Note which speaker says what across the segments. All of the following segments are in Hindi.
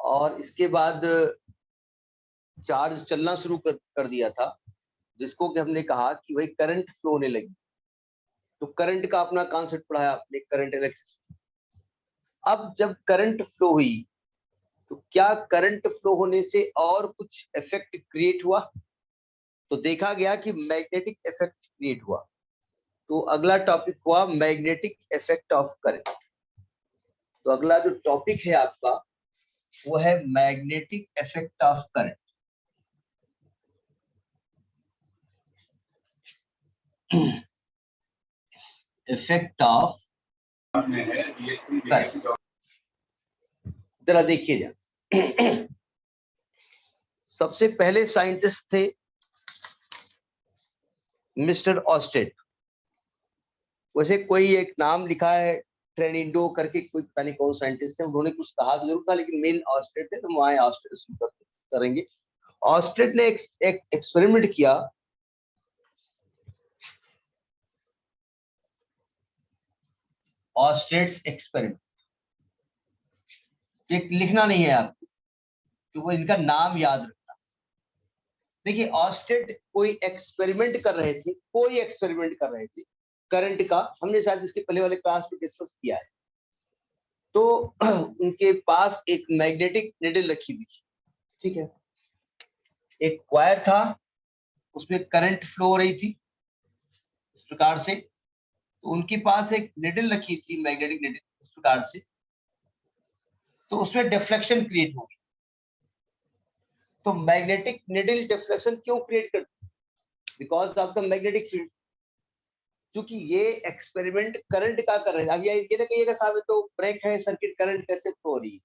Speaker 1: और इसके बाद चार्ज चलना शुरू कर दिया था, जिसको कि हमने कहा कि भाई करंट फ्लो होने लगी। तो करंट का अपना कॉन्सेप्ट पढ़ाया आपने, करंट इलेक्ट्रिसिटी। अब जब करंट फ्लो हुई तो क्या करंट फ्लो होने से और कुछ इफेक्ट क्रिएट हुआ? तो देखा गया कि मैग्नेटिक इफेक्ट क्रिएट हुआ। तो अगला टॉपिक हुआ मैग्नेटिक इफेक्ट ऑफ करंट। तो अगला जो टॉपिक है आपका वो है magnetic effect of current. Effect of current, जरा देखिए ध्यान। सबसे पहले साइंटिस्ट थे मिस्टर ऑस्टेड। वैसे कोई एक नाम लिखा है ट्रेनिडो करके, कोई पता नहीं कौन साइंटिस्ट है, उन्होंने कुछ कहा तो जरूर था, लेकिन मेन ऑस्टेड थे, तो वहां ऑस्टेड करेंगे। ऑस्टेड ने एक एक्सपेरिमेंट किया। ऑस्टेड्स एक्सपेरिमेंट, एक लिखना नहीं है आपको, तो वो इनका नाम याद रखना। देखिए ऑस्टेड कोई एक्सपेरिमेंट कर रहे थे, कोई एक्सपेरिमेंट कर रहे थे करंट का। हमने शायद इसके पहले वाले क्लास में डिस्कस किया है। तो उनके पास एक मैग्नेटिक निडल रखी हुई थी, ठीक है। एक वायर था, उसमें करंट फ्लो हो रही थी इस प्रकार से। तो उनके पास एक निडल रखी थी, मैग्नेटिक निडल, इस प्रकार से। तो उसमें डिफ्लेक्शन क्रिएट होगी। तो मैग्नेटिक निडल डिफ्लेक्शन क्यों क्रिएट करती है? Because of the magnetic field. क्योंकि ये एक्सपेरिमेंट करंट का कर रहे हैं। अब ये ना कहिएगा साहब तो ब्रेक है सर्किट, करंट कैसे फ्लो हो रही है?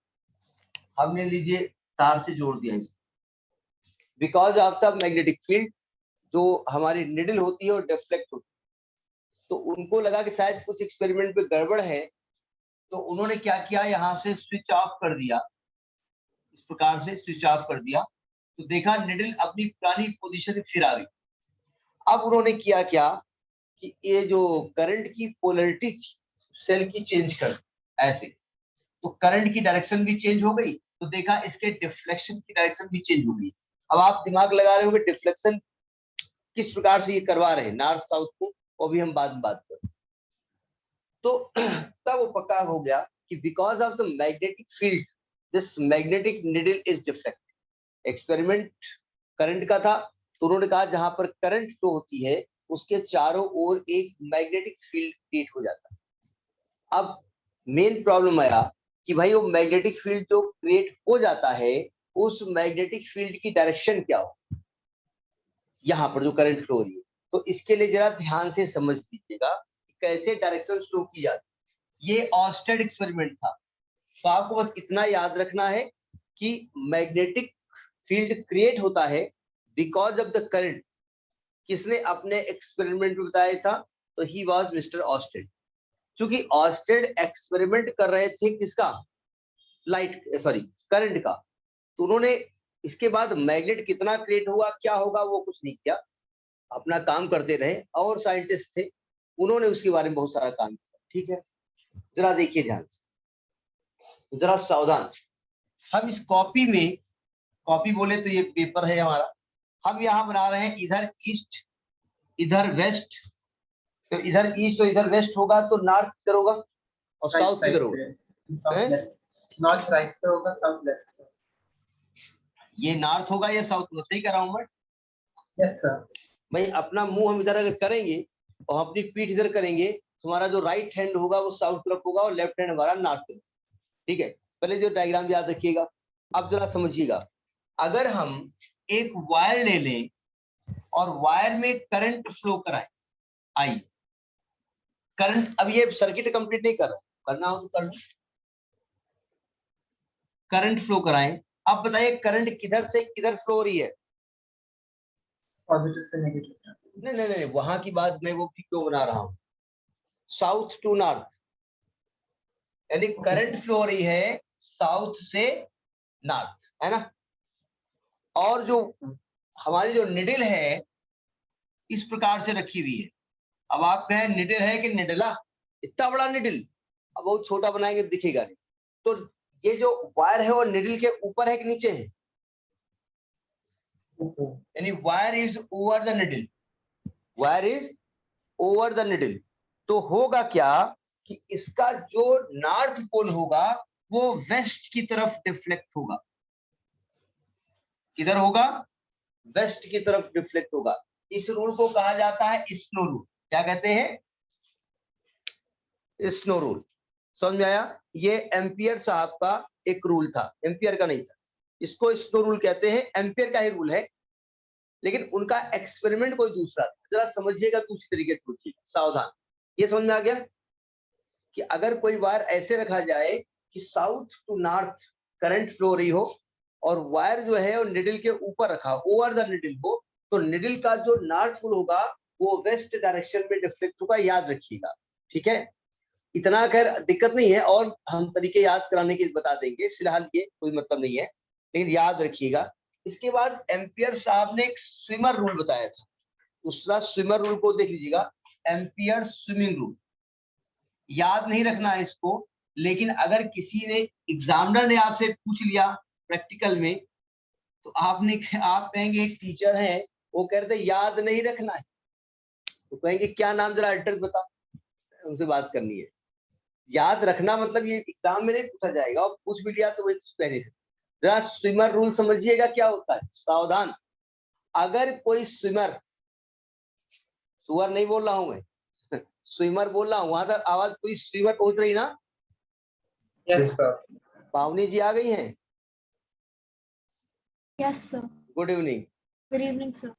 Speaker 1: हमने लीजिए तार से जोड़ दिया इसे। Because of the magnetic field जो हमारी निडल होती है और डिफ्लेक्ट होती है। तो उनको लगा कि शायद कुछ एक्सपेरिमेंट में गड़बड़ है, तो उन्होंने क्या किया, यहाँ से स्विच ऑफ कर दिया, इस प्रकार से स्विच ऑफ कर दिया। तो देखा निडल अपनी पुरानी पोजीशन में फिर आ गई। अब उन्होंने किया क्या कि ये जो करंट की पोलैरिटी थी सेल की चेंज कर ऐसे, तो करंट की डायरेक्शन भी चेंज हो गई। तो देखा इसके डिफ्लेक्शन की डायरेक्शन भी चेंज हो गई। अब आप दिमाग लगा रहे होंगे डिफ्लेक्शन किस प्रकार से ये करवा रहे हैं नॉर्थ साउथ को, वो भी हम बाद में बात करें। तो तब वो पक्का हो गया कि because of the magnetic field this magnetic needle is deflected. Experiment current का था, तो उन्होंने कहा जहां पर करंट फ्लो होती है उसके चारों ओर एक मैग्नेटिक फील्ड क्रिएट हो जाता है। अब मेन प्रॉब्लम आया कि भाई वो मैग्नेटिक फील्ड जो क्रिएट हो जाता है, उस मैग्नेटिक फील्ड की डायरेक्शन क्या हो, यहाँ पर जो करंट फ्लो हो रही है। तो इसके लिए जरा ध्यान से समझ लीजिएगा कैसे डायरेक्शन शो की जाती है। ये ऑस्टेड एक्सपेरिमेंट था। तो आपको बस इतना याद रखना है कि मैग्नेटिक फील्ड क्रिएट होता है बिकॉज ऑफ द करंट। किसने अपने एक्सपेरिमेंट में बताया था? तो ही वाज मिस्टर ऑस्टेड। क्योंकि ऑस्टेड एक्सपेरिमेंट कर रहे थे किसका? लाइट, सॉरी, करंट का। तो उन्होंने इसके बाद मैग्नेट कितना क्रिएट हुआ, क्या होगा, वो कुछ नहीं किया, अपना काम करते रहे। और साइंटिस्ट थे, उन्होंने उसके बारे में बहुत सारा काम किया, ठीक है। जरा देखिए ध्यान से, जरा सावधान। हम इस कॉपी में, कॉपी बोले तो ये पेपर है हमारा, हम यहाँ बना रहे हैं इधर ईस्ट इधर वेस्ट। तो इधर ईस्ट और इधर वेस्ट होगा, तो नॉर्थ किधर होगा और साउथ किधर होगा?
Speaker 2: नॉर्थ राइट पे होगा, साउथ लेफ्ट।
Speaker 1: ये नॉर्थ होगा या साउथ होगा? सही कर रहा हूँ मैं?
Speaker 2: Yes sir.
Speaker 1: भाई अपना मुंह हम इधर अगर करेंगे और अपनी पीठ इधर करेंगे, तुम्हारा जो राइट हैंड होगा वो साउथ तरफ होगा और लेफ्ट हैंड हमारा नॉर्थ तरफ, ठीक है। पहले जो डायग्राम याद रखिएगा। अब जरा समझिएगा, अगर हम एक वायर ले लें और वायर में करंट फ्लो कराएं, आई करंट, अब ये सर्किट कंप्लीट नहीं कर रहा, करना हो तो कर लो, करंट फ्लो कराएं। अब बताइए करंट किधर से किधर फ्लो हो रही है?
Speaker 2: पॉजिटिव से नेगेटिव।
Speaker 1: नहीं नहीं नहीं, वहां की बात मैं वो क्यों बना रहा हूं, साउथ टू नॉर्थ, यानी करंट फ्लो हो रही है साउथ से नॉर्थ, है ना। और जो हमारी जो निडल है इस प्रकार से रखी हुई है। अब आप कहें निडल है कि निडला, इतना बड़ा निडल, अब बहुत छोटा बनाएंगे दिखेगा नहीं। तो ये जो वायर है वो निडल के ऊपर है कि नीचे है? यानी wire is over the needle, wire is over the needle. तो होगा क्या कि इसका जो नॉर्थ पोल होगा वो वेस्ट की तरफ डिफ्लेक्ट होगा। किधर होगा? वेस्ट की तरफ डिफ्लेक्ट होगा। इस रूल को कहा जाता है स्नो रूल। क्या कहते हैं? Snow rule. समझ में आया? ये एम्पियर साहब का एक रूल था, एम्पियर का नहीं था। इसको स्नो रूल कहते हैं, एम्पियर का ही रूल है, लेकिन उनका एक्सपेरिमेंट कोई दूसरा था। जरा समझिएगा, दूसरी तरीके से सोचिएगा, सावधान। ये समझ में आ गया कि अगर कोई वायर ऐसे रखा जाए कि south to north current flow रही हो और वायर जो है वो निडल के ऊपर रखा, ओवर द निडल हो, तो निडल का जो नॉर्थ पोल होगा वो वेस्ट डायरेक्शन में डिफ्लेक्ट होगा। याद रखिएगा, ठीक है? इतना खैर दिक्कत नहीं है, और हम तरीके याद कराने के बता देंगे, फिलहाल ये कोई मतलब नहीं है, लेकिन याद रखिएगा। इसके बाद एम्पियर साहब ने एक स्विमर रूल बताया था। दूसरा स्विमर रूल को देख लीजिएगा, एम्पियर स्विमिंग रूल। याद नहीं रखना है इसको, लेकिन अगर किसी ने, एग्जामिनर ने आपसे पूछ लिया प्रैक्टिकल में, तो आप कहेंगे एक टीचर है, वो कह रहे थे याद नहीं रखना है, तो कहेंगे क्या नाम, जरा एड्रेस बता, उनसे बात करनी है। याद रखना मतलब ये एग्जाम में नहीं पूछा जाएगा, और पूछ भी लिया तो वही पहले से। जरा स्विमर रूल समझिएगा क्या होता है, सावधान। अगर कोई स्विमर, सुअर नहीं बोल रहा हूं मैं स्विमर बोल रहा हूं, वहां तक आवाज कोई स्विमर पहुंच रही ना?
Speaker 2: Yes sir.
Speaker 1: पावनी जी आ गई हैं?
Speaker 3: Yes sir.
Speaker 1: Good evening.
Speaker 3: Good evening sir.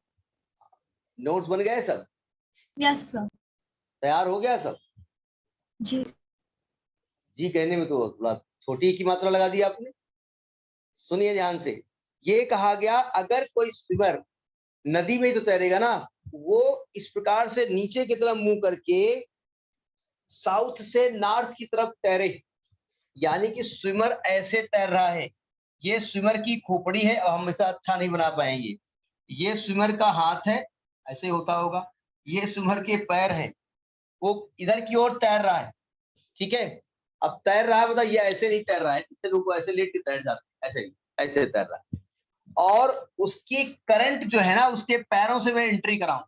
Speaker 1: Notes बन गए सब?
Speaker 3: Yes sir.
Speaker 1: तैयार हो गया सब?
Speaker 3: जी।
Speaker 1: जी कहने में तो थोड़ा छोटी की मात्रा लगा दी आपने। सुनिए ध्यान से, ये कहा गया अगर कोई स्विमर नदी में ही तो तैरेगा ना, वो इस प्रकार से नीचे की तरफ मुंह करके साउथ से नॉर्थ की तरफ तैरे, यानी कि स्विमर ऐसे तैर रहा है। ये स्विमर की खोपड़ी है, और हम इसे अच्छा नहीं बना पाएंगे। ये स्विमर का हाथ है, ऐसे होता होगा। ये स्विमर के पैर हैं, वो इधर की ओर तैर रहा है, ठीक है? अब तैर रहा है मतलब ये ऐसे नहीं तैर रहा है, इससे लोग ऐसे लेट के तैर जाते हैं, ऐसे नहीं, ऐसे तैर रहा है। और उसकी करंट जो है ना, उसके पैरों से मैं एंट्री कराऊं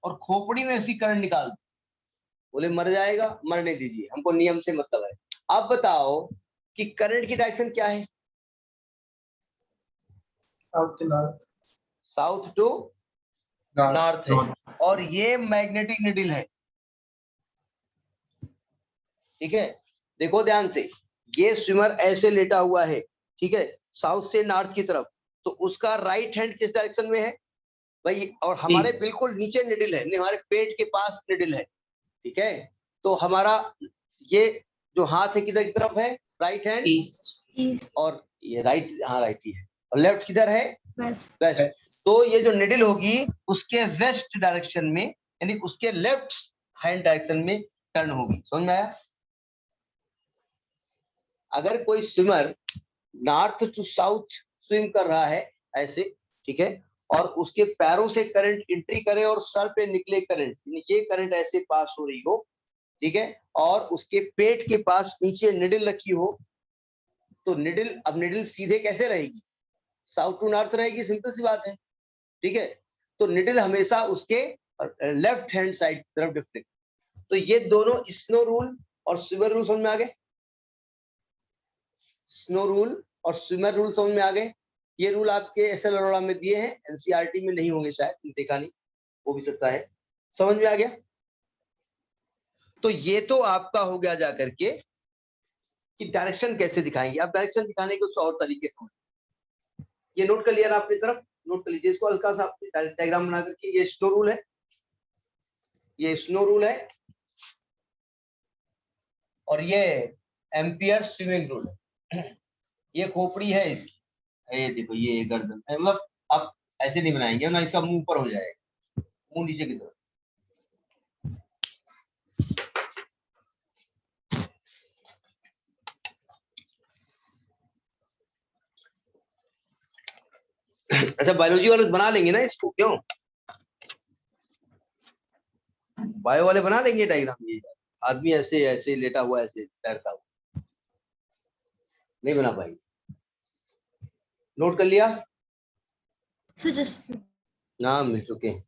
Speaker 1: और खोपड़ी में उसकी करंट निकाल दूं, बोले मर जाएगा, मरने दीजिए, हमको नियम से मतलब है। अब बताओ कि करंट की डायरेक्शन क्या है?
Speaker 2: South to north.
Speaker 1: South to north है, और ये मैग्नेटिक निडल है, ठीक है? देखो ध्यान से, ये स्विमर ऐसे लेटा हुआ है, ठीक है, साउथ से नॉर्थ की तरफ, तो उसका राइट हैंड किस डायरेक्शन में है भाई? और हमारे
Speaker 2: East.
Speaker 1: बिल्कुल नीचे निडल है, हमारे पेट के पास निडल है, ठीक है? तो हमारा ये जो हाथ है किधर की तरफ है? Right hand.
Speaker 2: ईस्ट।
Speaker 3: ईस्ट।
Speaker 1: और ये राइट, हाँ राइट ही है, और लेफ्ट किधर है?
Speaker 3: वेस्ट।
Speaker 1: वेस्ट। तो ये जो निडल होगी उसके वेस्ट डायरेक्शन में, यानी उसके लेफ्ट हैंड डायरेक्शन में टर्न होगी। समझ में आया? अगर कोई swimmer north to south swim कर रहा है ऐसे, ठीक है, और उसके पैरों से करंट एंट्री करे और सर पे निकले करंट, ये करंट ऐसे पास हो रही हो, ठीक है, और उसके पेट के पास नीचे निडल रखी हो, तो निडल, अब निडल सीधे कैसे रहेगी? साउथ टू नॉर्थ रहेगी, सिंपल सी बात है, ठीक है? तो निडल हमेशा उसके लेफ्ट हैंड साइड तरफ डिफ्लेक्ट। तो ये दोनों स्नो रूल और स्विमर रूल समझ में आ गए? स्नो रूल और स्विमर रूल समझ में आ गए? ये रूल आपके एसएल अरोड़ा में दिए हैं, एनसीईआरटी में नहीं होंगे शायद, देखा नहीं, हो भी सकता है। समझ में आ गया? तो ये तो आपका हो गया जा करके कि डायरेक्शन कैसे दिखाएंगे। अब डायरेक्शन दिखाने के कुछ और तरीके समझ, ये नोट कर लिया ना अपनी तरफ, नोट कर लीजिए इसको हल्का सा डायग्राम बना करके। ये स्नो रूल है, ये स्नो रूल है, और ये एम्पियर स्विमिंग रूल है। ये खोपड़ी है इसकी, ये देखो, ये गर्दन है, मतलब अब ऐसे नहीं बनाएंगे ना, इसका मुंह ऊपर हो जाएगा, मुंह नीचे की तरफ। अच्छा, बायोलॉजी वाले बना लेंगे ना इसको, क्यों? बायो वाले बना लेंगे डायग्राम। ये आदमी ऐसे ऐसे लेटा हुआ, ऐसे तैरता हुआ, नहीं बना पाएंगे। नोट कर लिया?
Speaker 3: सर जस्ट
Speaker 1: नाम मिल चुके हैं।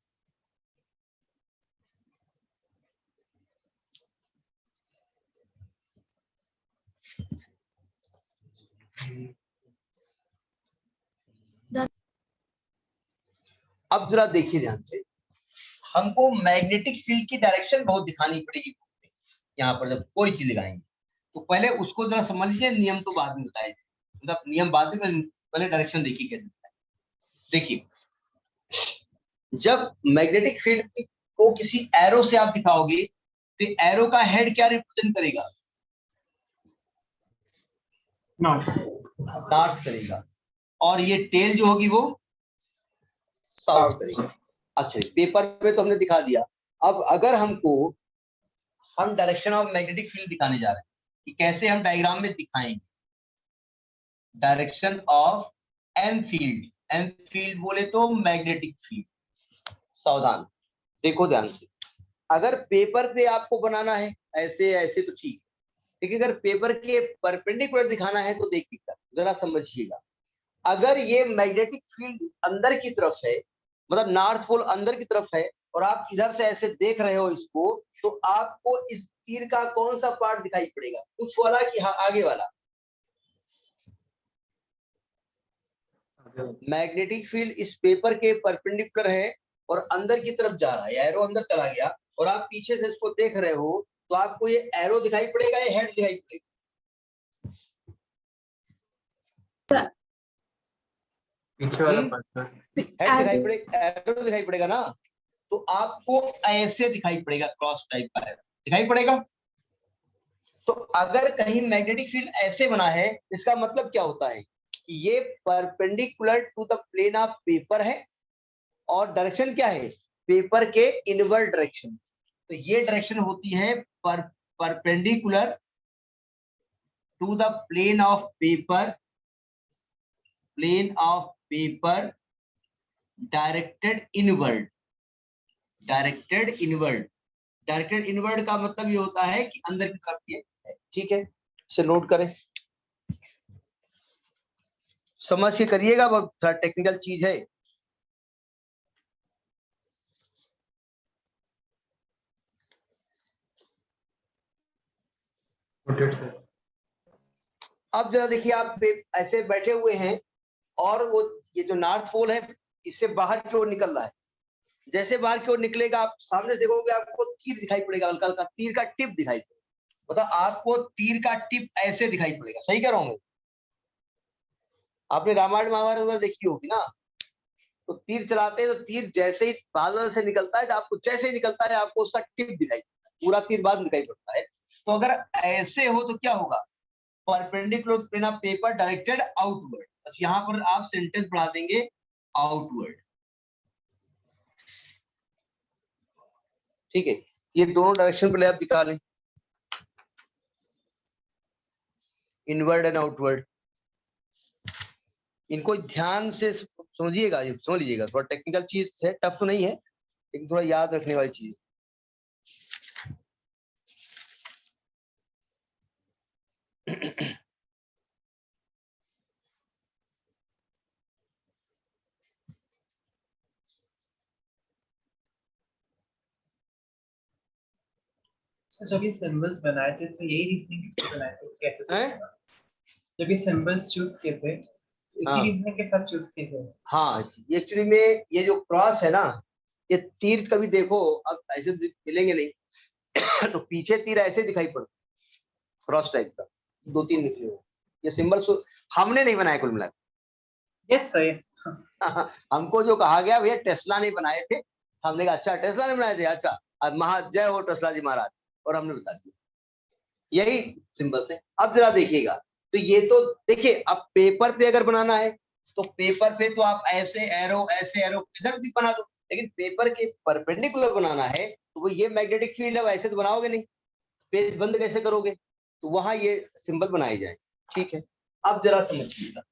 Speaker 1: अब जरा देखिए ध्यान से, हमको मैग्नेटिक फील्ड की डायरेक्शन बहुत दिखानी पड़ेगी। यहाँ पर जब कोई चीज लगाएंगे तो पहले उसको जरा समझ लीजिए, नियम तो बाद में बताए, मतलब नियम बाद में, पहले डायरेक्शन देखिए कैसे बताए। देखिए, जब मैग्नेटिक फील्ड को किसी एरो से आप दिखाओगे तो एरो का हेड क्या रिप्रेजेंट करेगा? नॉर्थ करेगा, और ये टेल जो होगी वो साउथ करेगा। अच्छा, पेपर पे तो हमने दिखा दिया। अब अगर हम डायरेक्शन ऑफ मैग्नेटिक फील्ड दिखाने जा रहे हैं कि कैसे हम डायग्राम में दिखाएंगे direction of M field. M field बोले तो मैग्नेटिक फील्ड। सावधान देखो ध्यान से, अगर पेपर पे आपको बनाना है ऐसे ऐसे तो ठीक है, लेकिन अगर पेपर के परपेंडिकुलर दिखाना है तो देखिएगा, जरा समझिएगा। अगर ये मैग्नेटिक फील्ड अंदर की तरफ है, मतलब नॉर्थ पोल अंदर की तरफ है, और आप इधर से ऐसे देख रहे हो इसको, तो आपको इस तीर का कौन सा पार्ट दिखाई पड़ेगा? कुछ वाला कि हाँ आगे वाला? मैग्नेटिक फील्ड इस पेपर के परपेंडिकुलर है और अंदर की तरफ जा रहा है, एरो अंदर चला गया, और आप पीछे से इसको देख रहे हो, तो आपको ये एरो दिखाई पड़ेगा या हेड दिखाई पड़ेगा?
Speaker 2: पीछे वाला
Speaker 1: हेड दिखाई पड़ेगा, एरो दिखाई पड़ेगा ना। तो आपको ऐसे दिखाई पड़ेगा, क्रॉस टाइप का एरो दिखाई पड़ेगा। तो अगर कहीं मैग्नेटिक फील्ड ऐसे बना है, इसका मतलब क्या होता है कि ये perpendicular to the plane of paper है, और डायरेक्शन क्या है? पेपर के इनवर्ड डायरेक्शन। तो ये डायरेक्शन होती है perpendicular to the plane of paper, plane of paper directed inward. Directed inward, directed inward का मतलब ये होता है कि अंदर की तरफ ये है। ठीक है, इसे नोट करें, समझ के करिएगा, बहुत टेक्निकल चीज है। अब जरा देखिए, आप ऐसे बैठे हुए हैं और वो ये जो नॉर्थ पोल है इससे बाहर की ओर निकल रहा है। जैसे बाहर की ओर निकलेगा, आप सामने देखोगे, आपको तीर दिखाई पड़ेगा, हल्का हल्का तीर का टिप दिखाई पड़ेगा। मतलब आपको तीर का टिप ऐसे दिखाई पड़ेगा। सही कह रहा हूँ मैं? आपने रामायण महाभारत वगैरह देखी होगी ना, तो तीर चलाते हैं तो तीर जैसे ही बादल से निकलता है, आपको जैसे ही निकलता है आपको उसका टिप दिखाई पड़ता है, पूरा तीर बाद दिखाई पड़ता है। तो अगर ऐसे हो तो क्या होगा? Perpendicular plane of paper directed outward. बस यहाँ पर आप सेंटेंस बढ़ा देंगे आउटवर्ड। ठीक है, ये दोनों डायरेक्शन पहले आप दिखा लें, इनवर्ड एंड आउटवर्ड। इनको ध्यान से समझिएगा, समझ लीजिएगा, थोड़ा टेक्निकल चीज है, टफ तो नहीं है, लेकिन थोड़ा याद रखने वाली चीज।
Speaker 2: जब ये सिंबल्स बनाए थे तो यही रीजनिंग बनाए थे कैसे?
Speaker 1: हैं?
Speaker 2: जब ये सिंबल्स चूज किए थे, इसी
Speaker 1: हाँ
Speaker 2: रीजनिंग के साथ चूज किए थे।
Speaker 1: हाँ, एक्चुअली में ये जो क्रॉस है ना, ये तीर कभी देखो, अब ऐसे मिलेंगे नहीं तो पीछे तीर ऐसे दिखाई पड़ता, क्रॉस टाइप का, दो तीन में से हो। ये सिंबल हमने नहीं बनाया कुल मिला।
Speaker 2: Yes sir, yes.
Speaker 1: हमको जो कहा गया भैया टेस्ला ने बनाए थे, हमने कहा अच्छा टेस्ला ने बनाए थे, अच्छा अब जय हो टेस्ला जी महाराज, और हमने बता दिया यही सिंबल्स है। अब जरा देखिएगा, तो ये तो देखिए, अब पेपर पे अगर बनाना है तो पेपर पे तो आप ऐसे एरो इधर भी बना दो, लेकिन पेपर के परपेंडिकुलर बनाना है तो वो ये मैग्नेटिक फील्ड है, वैसे तो बनाओगे नहीं, पेज बंद कैसे करोगे? तो वहां ये सिंबल बनाए जाए। ठीक है, अब जरा समझिएगा,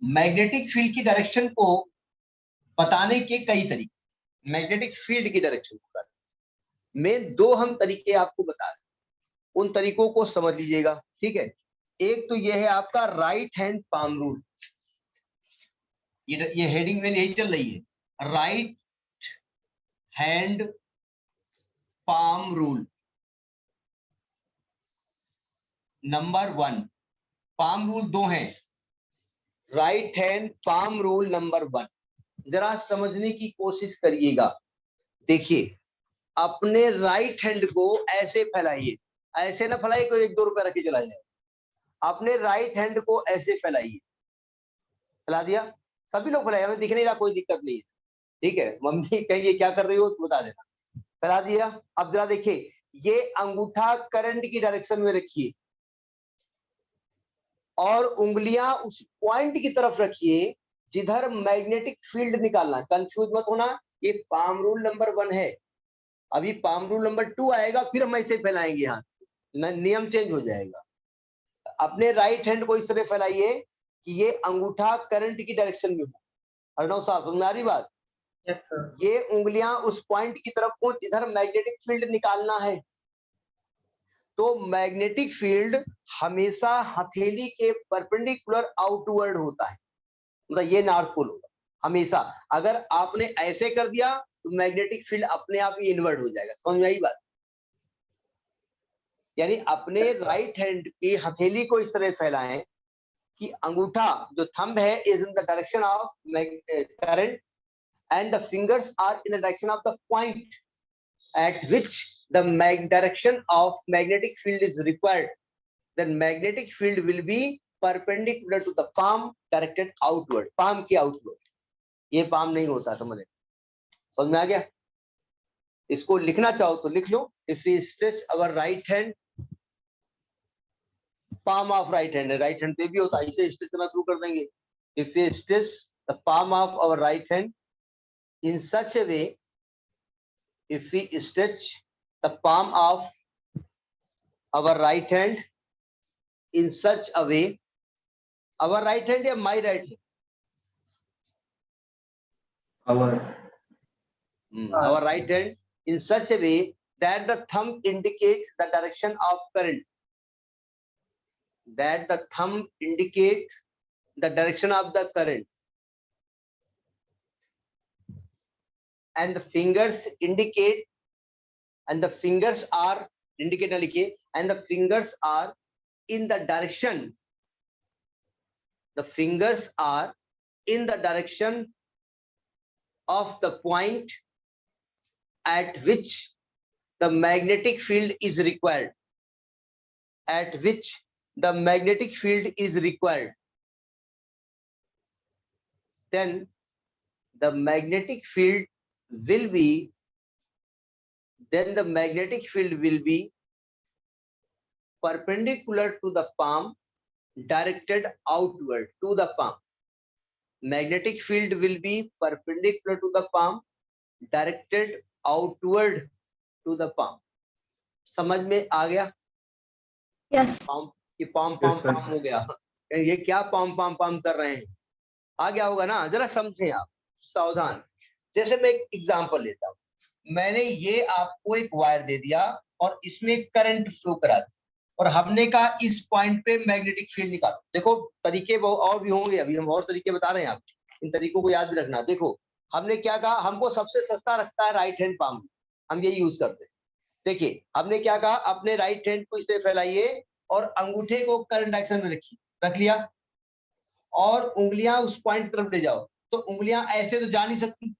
Speaker 1: मैग्नेटिक फील्ड की डायरेक्शन को बताने के कई तरीके। मैग्नेटिक फील्ड की डायरेक्शन को में दो हम तरीके आपको बता रहे हैं, उन तरीकों को समझ लीजिएगा। ठीक है, एक तो ये है आपका राइट हैंड पाम रूल, ये हेडिंग में यही चल रही है, right hand palm rule number 1। Palm rule 2 हैं, right hand palm rule number 1। जरा समझने की कोशिश करिएगा। देखिए, अपने राइट हैंड को ऐसे फैलाइए, ऐसे ना फैलाइए कोई 1-2 रुपए रख के चला जाए। अपने राइट हैंड को ऐसे फैलाइए, फैला दिया, सभी लोग फैलाइए, हमें दिख नहीं रहा, कोई दिक्कत नहीं है, ठीक है। मम्मी कहिए क्या कर रही हो तो बता देना। फैला दिया। अब जरा देखिए, ये अंगूठा करंट की डायरेक्शन में रखिए और उंगलियां उस पॉइंट की तरफ रखिए जिधर मैग्नेटिक फील्ड निकालना। कंफ्यूज मत होना, ये पाम रूल नंबर 1 है। अभी पाम रूल नंबर 2 आएगा, फिर हम ऐसे फैलाएंगे हाथ, नियम चेंज हो जाएगा। अपने राइट हैंड को इस तरह फैलाइए कि ये अंगूठा करंट की डायरेक्शन में हो। अर्णव साहब, समझ में आ रही बात?
Speaker 2: Yes, sir.
Speaker 1: ये उंगलियां उस पॉइंट की तरफ हो जिधर मैग्नेटिक फील्ड निकालना है। तो मैग्नेटिक फील्ड हमेशा हथेली के परपेंडिकुलर आउटवर्ड होता है, मतलब ये नॉर्थ पोल होगा हमेशा। अगर आपने ऐसे कर दिया तो मैग्नेटिक फील्ड अपने आप ही इनवर्ट हो जाएगा। समझ में आई बात? यानी अपने राइट हैंड की हथेली को इस तरह फैलाएं कि अंगूठा जो थंब है is in the direction of current and the fingers are in the direction of the point at which the direction of magnetic field is required. Then magnetic field will be perpendicular to the palm directed outward. palm के outward. ये palm नहीं होता, समझ में आ गया? इसको लिखना चाहो तो लिख लो। If we stretch our right hand, palm of right hand है, right hand पे भी होता है, इसे stretch करना शुरू कर देंगे। If we stretch the palm of our right hand in such a way, if we stretch the palm of our right hand in such a way, our right hand या my right hand? Our right hand in such a way that the thumb indicates the direction of current. That the thumb indicates the direction of the current. And the fingers indicate, and the fingers are indicate, and the fingers are in the direction. The fingers are in the direction of the point at which the magnetic field is required. At which the magnetic field is required. Then the magnetic field will be, perpendicular to the palm, directed outward to the palm. Magnetic field will be perpendicular to the palm, directed outward to the palm. समझ में आ गया?
Speaker 3: Yes.
Speaker 1: पाम हो गया। ये क्या पाम कर रहे हैं? आ गया होगा ना? जरा समझें आप, सावधान। जैसे मैं एक एग्जांपल लेता हूँ, मैंने ये आपको एक वायर दे दिया और इसमें करंट फ्लो करा दिया और हमने कहा इस पॉइंट पे मैग्नेटिक फील्ड निकालो। देखो तरीके वो और भी होंगे, अभी हम और तरीके बता रहे हैं, आप इन तरीकों को याद भी रखना। देखो हमने क्या कहा, हमको सबसे सस्ता रखता है राइट हैंड पाम, हम यही यूज करते हैं। देखिए हमने क्या कहा, अपने राइट हैंड को इसे फैलाइए और अंगूठे को करंट डायरेक्शन में रखिए, रख लिया, और उंगलियां उस पॉइंट की तरफ ले जाओ। तो उंगलियां ऐसे तो जा नहीं सकती,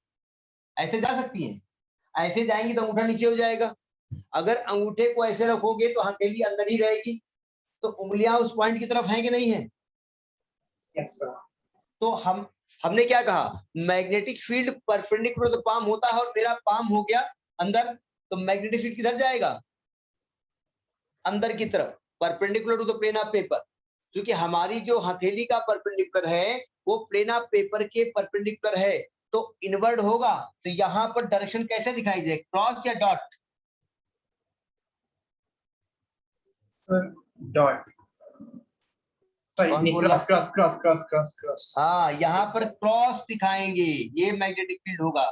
Speaker 1: ऐसे जा सकती हैं? ऐसे जाएंगी तो अंगूठा नीचे हो जाएगा। अगर अंगूठे को ऐसे रखोगे तो हथेली अंदर ही रहेगी। तो उंगलियां उस पॉइंट की तरफ हैं कि नहीं है?
Speaker 2: Yes, sir.
Speaker 1: तो हमने क्या कहा, magnetic field perpendicular to the palm होता है और मेरा पाम हो गया अंदर, तो मैग्नेटिक फील्ड किधर जाएगा? अंदर की तरफ, perpendicular to the plane of paper. क्योंकि हमारी जो हथेली का परपेंडिकुलर है वो प्लेन ऑफ पेपर के परपेंडिकुलर है, तो इनवर्ड होगा। तो यहां पर डायरेक्शन कैसे दिखाई दे, क्रॉस या डॉट?
Speaker 2: Dot. Sorry, cross.
Speaker 1: हाँ, यहाँ पर क्रॉस दिखाएंगे, ये मैग्नेटिक फील्ड होगा।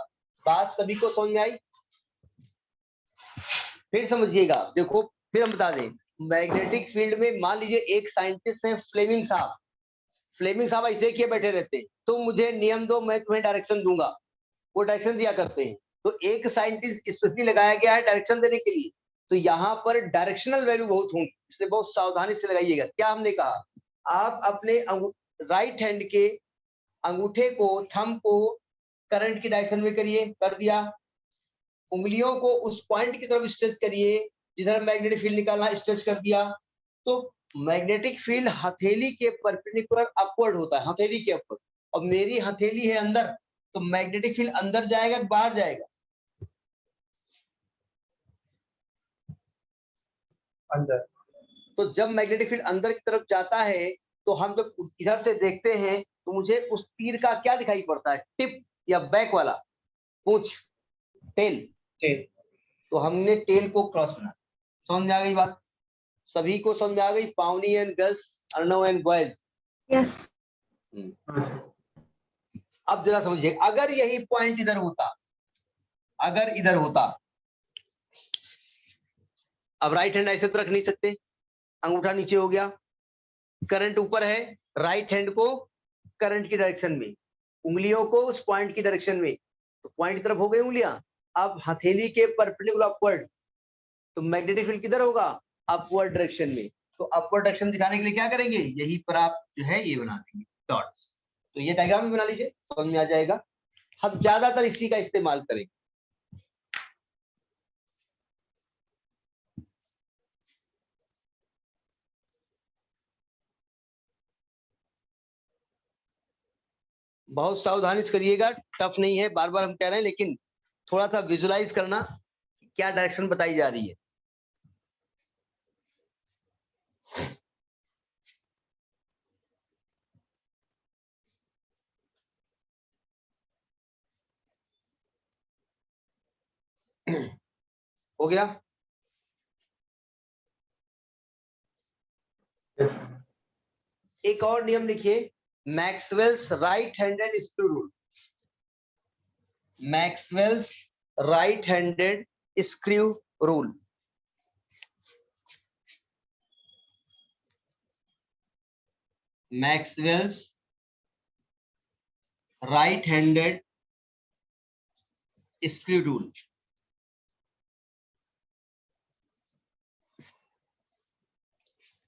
Speaker 1: बात सभी को समझ में आई? फिर समझिएगा, देखो फिर हम बता दें, मैग्नेटिक फील्ड में मान लीजिए एक साइंटिस्ट है फ्लेमिंग साहब ऐसे किए बैठे रहते हैं, तो मुझे नियम दो मैं तुम्हें डायरेक्शन दूंगा, वो डायरेक्शन दिया करते हैं। तो एक साइंटिस्ट स्पेशली लगाया गया है डायरेक्शन देने के लिए, तो यहाँ पर डायरेक्शनल वैल्यू बहुत होंगी, इसलिए बहुत सावधानी से लगाइएगा। क्या हमने कहा, आप अपने राइट हैंड के अंगूठे को, थंब को करंट की डायरेक्शन में करिए, कर दिया। उंगलियों को उस पॉइंट की तरफ स्ट्रेच करिए जिधर मैग्नेटिक फील्ड निकालना, स्ट्रेच कर दिया। तो मैग्नेटिक फील्ड हथेली के परपेंडिकुलर अपवर्ड होता है, हथेली के अपवर्ड, और मेरी हथेली है अंदर, तो मैग्नेटिक फील्ड अंदर जाएगा बाहर जाएगा?
Speaker 2: अंदर।
Speaker 1: तो जब मैग्नेटिक फील्ड अंदर की तरफ जाता है, तो हम जब इधर से देखते हैं तो मुझे उस तीर का क्या दिखाई पड़ता है, टिप या बैक वाला, पूंछ, टेल। तो हमने टेल को क्रॉस बना, समझ में आ गई बात? सभी को समझ में आ गई? Pavni and girls, Arnav and boys?
Speaker 3: Yes.
Speaker 1: अब जरा समझिए, अगर यही पॉइंट इधर होता, अगर इधर होता, अब राइट हैंड ऐसे तो रख नहीं सकते, अंगूठा नीचे हो गया, करंट ऊपर है, राइट हैंड को करंट की डायरेक्शन में, उंगलियों को उस पॉइंट की डायरेक्शन में, तो पॉइंट की तरफ हो गई उंगलियां। अब हथेली के परपेंडिकुलर अपवर्ड, तो मैग्नेटिक फील्ड किधर होगा, अपवर्ड डायरेक्शन में। तो अपवर्ड डायरेक्शन दिखाने के लिए क्या करेंगे, यहीं पर आप जो है ये बना देंगे डॉट। तो ये डायग्राम भी बना लीजिए, समझ में आ जाएगा। हम ज्यादातर इसी का इस्तेमाल करेंगे। बहुत सावधानी से करिएगा, टफ नहीं है, बार बार हम कह रहे हैं, लेकिन थोड़ा सा विजुलाइज करना क्या डायरेक्शन बताई जा रही है। हो गया?
Speaker 2: Yes.
Speaker 1: एक और नियम लिखिए, Maxwell's right handed screw rule. Maxwell's right handed screw rule. Maxwell's right handed screw rule.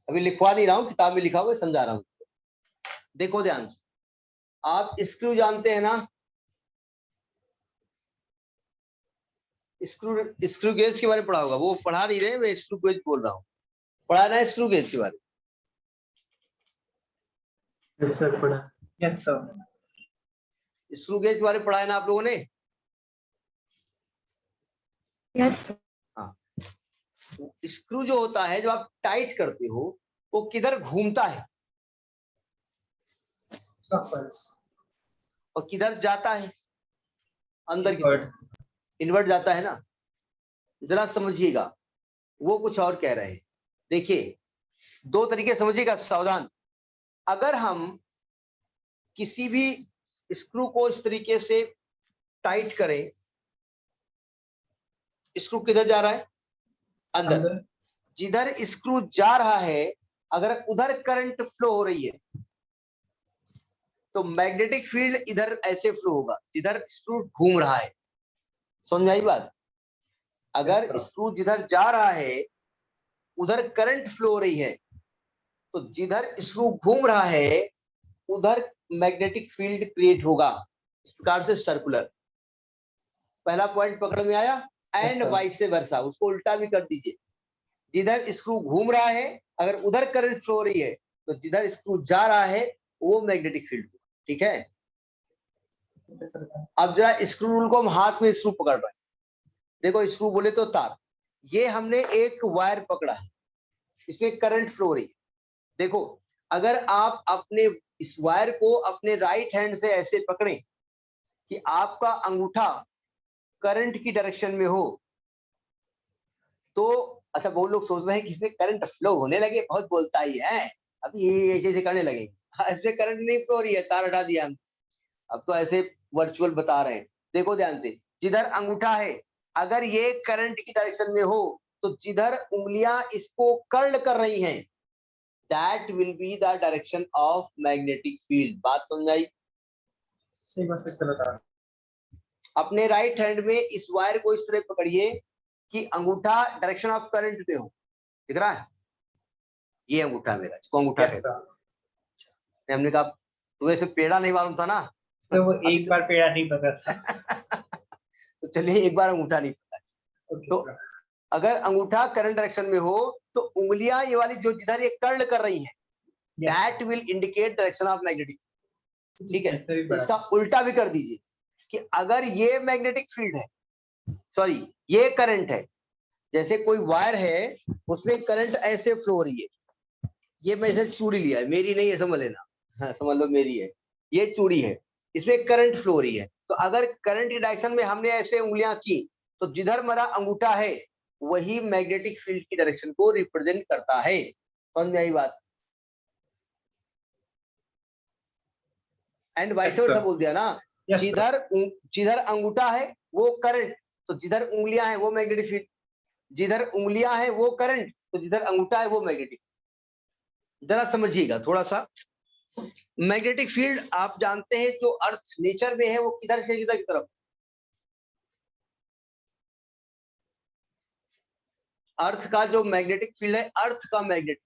Speaker 1: अभी लिखवा नहीं रहा हूं, किताब में लिखा हुआ है, समझा रहा हूं। देखो ध्यान से, आप स्क्रू जानते हैं ना, स्क्रू गेज के बारे में पढ़ा होगा, वो पढ़ा नहीं रहे, मैं स्क्रू गेज बोल रहा हूँ, पढ़ा रहा है स्क्रू गेज के बारे में?
Speaker 2: Yes sir, पढ़ा। Yes sir.
Speaker 1: स्क्रू गेज के बारे में पढ़ा है ना आप लोगों ने?
Speaker 3: Yes.
Speaker 1: हाँ, स्क्रू जो होता है, जब आप टाइट करते हो, वो किधर घूमता है और किधर जाता है, अंदर की तरफ, इनवर्ट जाता है ना। जरा समझिएगा, वो कुछ और कह रहे हैं। देखिए, दो तरीके समझिएगा, सावधान। अगर हम किसी भी स्क्रू को इस तरीके से टाइट करें, स्क्रू किधर जा रहा है, अंदर। जिधर स्क्रू जा रहा है, अगर उधर करंट फ्लो हो रही है, तो मैग्नेटिक फील्ड इधर ऐसे फ्लो होगा, जिधर स्क्रू घूम रहा है। समझ आई बात? अगर स्क्रू जिधर जा रहा है उधर करंट फ्लो हो रही है, तो जिधर स्क्रू घूम रहा है उधर मैग्नेटिक फील्ड क्रिएट होगा, इस प्रकार से सर्कुलर। पहला पॉइंट पकड़ में आया? एंड वाइस वर्सा, उसको उल्टा भी कर दीजिए। जिधर स्क्रू घूम रहा है, अगर उधर करंट फ्लो हो रही है, तो जिधर स्क्रू जा रहा है वो मैग्नेटिक फील्ड। ठीक है? अब जरा स्क्रू रूल को हम हाथ में स्क्रू पकड़ रहे हैं। देखो, स्क्रू बोले तो तार, ये हमने एक वायर पकड़ा है, इसमें करंट फ्लो हो रही है। देखो, अगर आप अपने इस वायर को अपने राइट हैंड से ऐसे पकड़ें कि आपका अंगूठा करंट की डायरेक्शन में हो, तो अच्छा, बहुत लोग सोच रहे हैं कि इसमें करंट फ्लो होने लगे, बहुत बोलता ही है, अभी ये ऐसे करने लगे। ऐसे करंट नहीं फ्लो हो रही है, तार हटा दिया हम, अब तो ऐसे वर्चुअल बता रहे हैं। देखो ध्यान से, जिधर अंगूठा है, अगर ये करंट की डायरेक्शन में हो, तो तो जिधर उंगलियां इसको कर्ल कर रही हैं, that will be the direction of magnetic field. बात समझाई?
Speaker 2: सही बात, फिर से बता।
Speaker 1: अपने राइट हैंड में इस वायर को इस तरह पकड़िए कि अंगूठा डायरेक्शन ऑफ करंट पे हो। दिख रहा है? ये अंगूठा मेरा, इसको अंगूठा
Speaker 2: यस
Speaker 1: कहते
Speaker 2: सर।
Speaker 1: हैं। हमने कहा तुम्हें से पेड़ा नहीं मालूम था ना?
Speaker 2: तो वो
Speaker 1: अभी
Speaker 2: एक बार पेड़ा नहीं पता था।
Speaker 1: तो चलिए एक बार अंगूठा नहीं पता।
Speaker 2: ओके
Speaker 1: तो
Speaker 2: सर।
Speaker 1: अगर अंगूठा करंट डायरेक्शन में हो तो उंगलियां ये वाली जो जिधर ये कर्ल कर रही हैं, that will indicate direction of magnetic. ठीक है,
Speaker 2: ऐसे भी
Speaker 1: तो
Speaker 2: बड़ा।
Speaker 1: इसका उल्टा भी कर दीजिए कि अगर ये मैग्नेटिक फील्ड है, सॉरी ये करंट है, जैसे कोई वायर है उसमें करंट ऐसे फ्लो हो रही है, ये मैं इसे चूड़ी लिया है, मेरी नहीं है, समझ लेना। हाँ, समझ लो मेरी है, ये चूड़ी है, इसमें करंट फ्लो हो रही है। तो अगर करंट की डायरेक्शन में हमने ऐसे उंगलियां की तो जिधर मेरा अंगूठा है वही मैग्नेटिक फील्ड की डायरेक्शन को रिप्रेजेंट करता है। समझ में आई बात? एंड वाइस वर्सा बोल दिया ना, जिधर अंगूठा है वो करंट, तो जिधर उंगलियां हैं वो मैग्नेटिक फील्ड, जिधर उंगलियां हैं वो करंट, तो जिधर अंगूठा है वो मैग्नेटिक। जरा समझिएगा थोड़ा सा। मैग्नेटिक फील्ड आप जानते हैं जो अर्थ नेचर में है वो किधर से किधर की तरफ? अर्थ का जो मैग्नेटिक फील्ड है, अर्थ का मैग्नेटिक,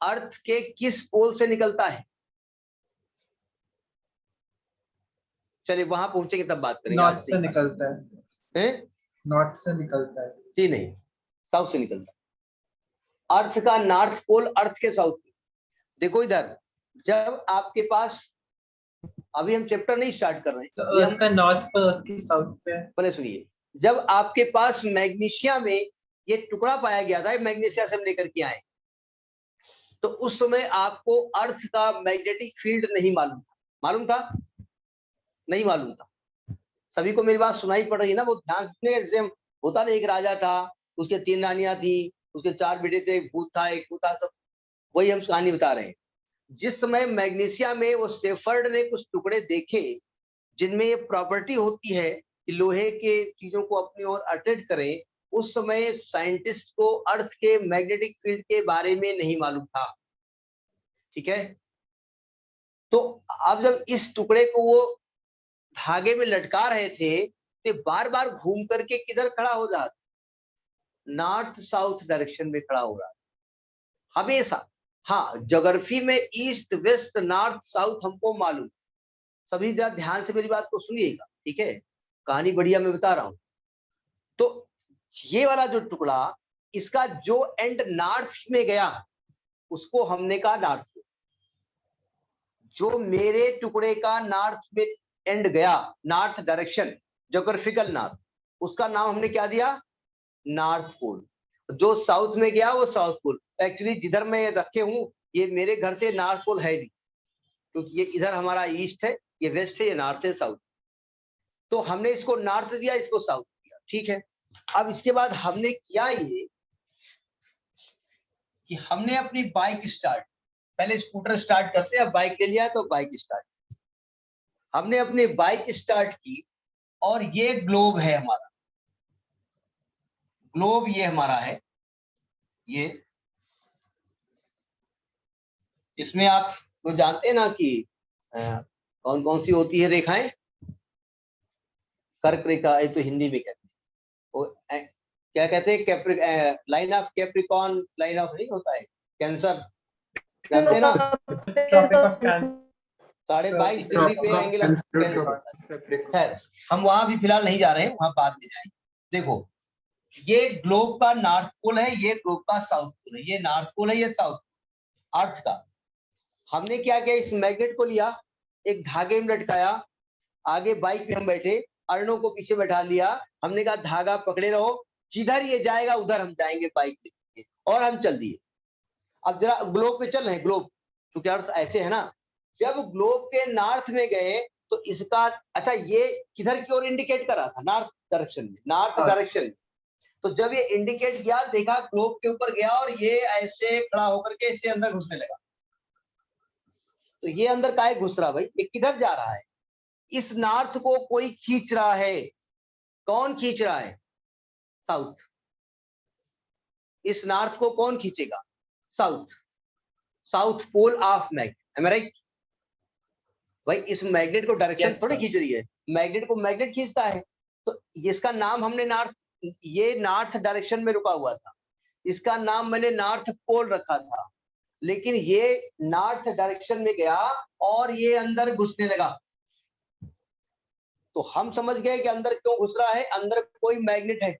Speaker 1: अर्थ के किस पोल से निकलता है? चलिए वहां पहुंचेंगे तब बात करेंगे।
Speaker 2: नॉर्थ से निकलता है। नॉर्थ से निकलता है।
Speaker 1: जी नहीं, साउथ से निकलता है। अर्थ का नॉर्थ पोल अर्थ के साउथ पोल। देखो इधर, जब आपके पास, अभी हम चैप्टर नहीं स्टार्ट कर रहे हैं,
Speaker 2: तो अर्थ का नॉर्थ पर, अर्थ के साउथ पे।
Speaker 1: पहले सुनिए, जब आपके पास मैग्नीशिया में ये टुकड़ा पाया गया था, मैग्नीशिया से हम लेकर के आए, तो उस समय आपको अर्थ का मैग्नेटिक फील्ड नहीं मालूम था। मालूम था? नहीं मालूम था। सभी को मेरी बात सुनाई पड़ रही है ना? वो ध्यान से, जैसे होता ना, एक राजा था, उसके 3 रानियां थी, उसके 4 बेटे थे, एक भूत था, एक भूत था, सब वही हम कहानी बता रहे हैं। जिस समय मैग्नीशिया में वो शेफर्ड ने कुछ टुकड़े देखे जिनमें ये प्रॉपर्टी होती है कि लोहे के चीजों को अपनी ओर अट्रैक्ट करें, उस समय साइंटिस्ट को अर्थ के मैग्नेटिक फील्ड के बारे में नहीं मालूम था। ठीक है, तो अब जब इस टुकड़े को वो धागे में लटका रहे थे तो बार बार घूम करके किधर खड़ा हो रहा था? नॉर्थ साउथ डायरेक्शन में खड़ा हो रहा था हमेशा। हाँ, ज्योग्राफी में ईस्ट वेस्ट नॉर्थ साउथ हमको मालूम। सभी जरा ध्यान से मेरी बात को सुनिएगा, ठीक है? कहानी बढ़िया मैं बता रहा हूं। तो ये वाला जो टुकड़ा, इसका जो एंड नॉर्थ में गया उसको हमने कहा नॉर्थ पोल। जो मेरे टुकड़े का नॉर्थ में एंड गया, नॉर्थ डायरेक्शन, ज्योग्राफिकल नॉर्थ, उसका नाम हमने क्या दिया? North pole. जो साउथ में गया वो साउथ पोल। एक्चुअली जिधर मैं रखे हूं ये मेरे घर से नॉर्थ पोल है नहीं, क्योंकि ये इधर हमारा ईस्ट है, ये वेस्ट है, ये नॉर्थ है, साउथ। तो हमने इसको नॉर्थ दिया, इसको साउथ दिया। ठीक है, अब इसके बाद हमने किया ये कि हमने अपनी बाइक स्टार्ट, पहले स्कूटर स्टार्ट करते हैं, बाइक ले लिया तो बाइक स्टार्ट, हमने अपनी बाइक स्टार्ट की और ये ग्लोब है हमारा, ग्लोब ये हमारा है, ये इसमें आप तो जानते हैं ना कि कौन कौन सी होती है रेखाएं? कर्क रेखा, ये तो हिंदी में कहते हैं वो, क्या कहते हैं? Line of Capricorn, line of नहीं होता है, कैंसर, जानते हैं ना?
Speaker 2: Tropic of cancer.
Speaker 1: 22.5 डिग्री पे एंगल ऑफ कैंसर। खैर, हम वहां भी फिलहाल नहीं जा रहे हैं, वहां बाद में जाएंगे। देखो, ये ग्लोब का नॉर्थ पोल है, ये ग्लोब का साउथ पोल है, ये नॉर्थ पोल है, ये साउथ अर्थ का। हमने क्या किया, इस मैग्नेट को लिया, एक धागे में लटकाया, आगे बाइक पे हम बैठे, अर्णों को पीछे बैठा लिया, हमने कहा धागा पकड़े रहो, जिधर ये जाएगा उधर हम जाएंगे बाइक पे, और हम चल दिए। अब जरा ग्लोब पे चल रहे हैं, ग्लोब क्योंकि अर्थ ऐसे है ना, जब ग्लोब के नॉर्थ में गए तो इसका, अच्छा ये किधर की ओर इंडिकेट कर रहा था? नॉर्थ डायरेक्शन में, नॉर्थ डायरेक्शन में। तो जब ये इंडिकेट किया, देखा ग्लोब के ऊपर गया और ये ऐसे खड़ा होकर के इससे अंदर घुसने लगा। तो ये अंदर काहे घुस रहा भाई? ये किधर जा रहा है? इस नॉर्थ को कोई खींच रहा है। कौन खींच रहा है? साउथ। इस नॉर्थ को कौन खींचेगा? South, south pole of magnet, am I right? भाई इस मैग्नेट को डायरेक्शन
Speaker 2: Yes,
Speaker 1: थोड़ी
Speaker 2: sir.
Speaker 1: खींच रही है, मैग्नेट को मैग्नेट खींचता है। तो इसका नाम हमने नॉर्थ, ये नॉर्थ डायरेक्शन में रुका हुआ था, इसका नाम मैंने नॉर्थ पोल रखा था, लेकिन ये नॉर्थ डायरेक्शन में गया और ये अंदर घुसने लगा। तो हम समझ गए कि अंदर क्यों घुस रहा है, अंदर कोई मैग्नेट है।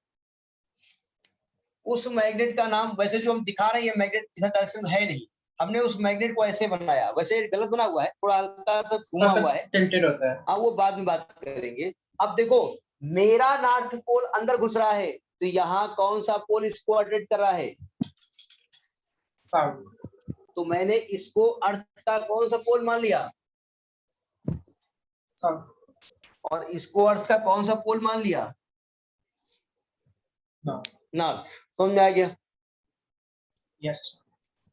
Speaker 1: उस मैग्नेट का नाम, वैसे जो हम दिखा रहे हैं मैग्नेट इस डायरेक्शन में है नहीं, हमने उस मैग्नेट को ऐसे बनाया, वैसे गलत बना हुआ है, थोड़ा हल्का सा घुमा हुआ है,
Speaker 2: टिल्टेड होता है।
Speaker 1: हाँ वो बाद में बात करेंगे। अब देखो मेरा नॉर्थ पोल अंदर घुस रहा है, तो यहाँ कौन सा पोल इसको अट्रैक्ट कर रहा है?
Speaker 2: साउथ।
Speaker 1: तो मैंने इसको अर्थ का कौन सा पोल मान लिया?
Speaker 2: साउथ।
Speaker 1: और इसको अर्थ का कौन सा पोल मान लिया? नॉर्थ। समझ में आ गया?
Speaker 2: यस।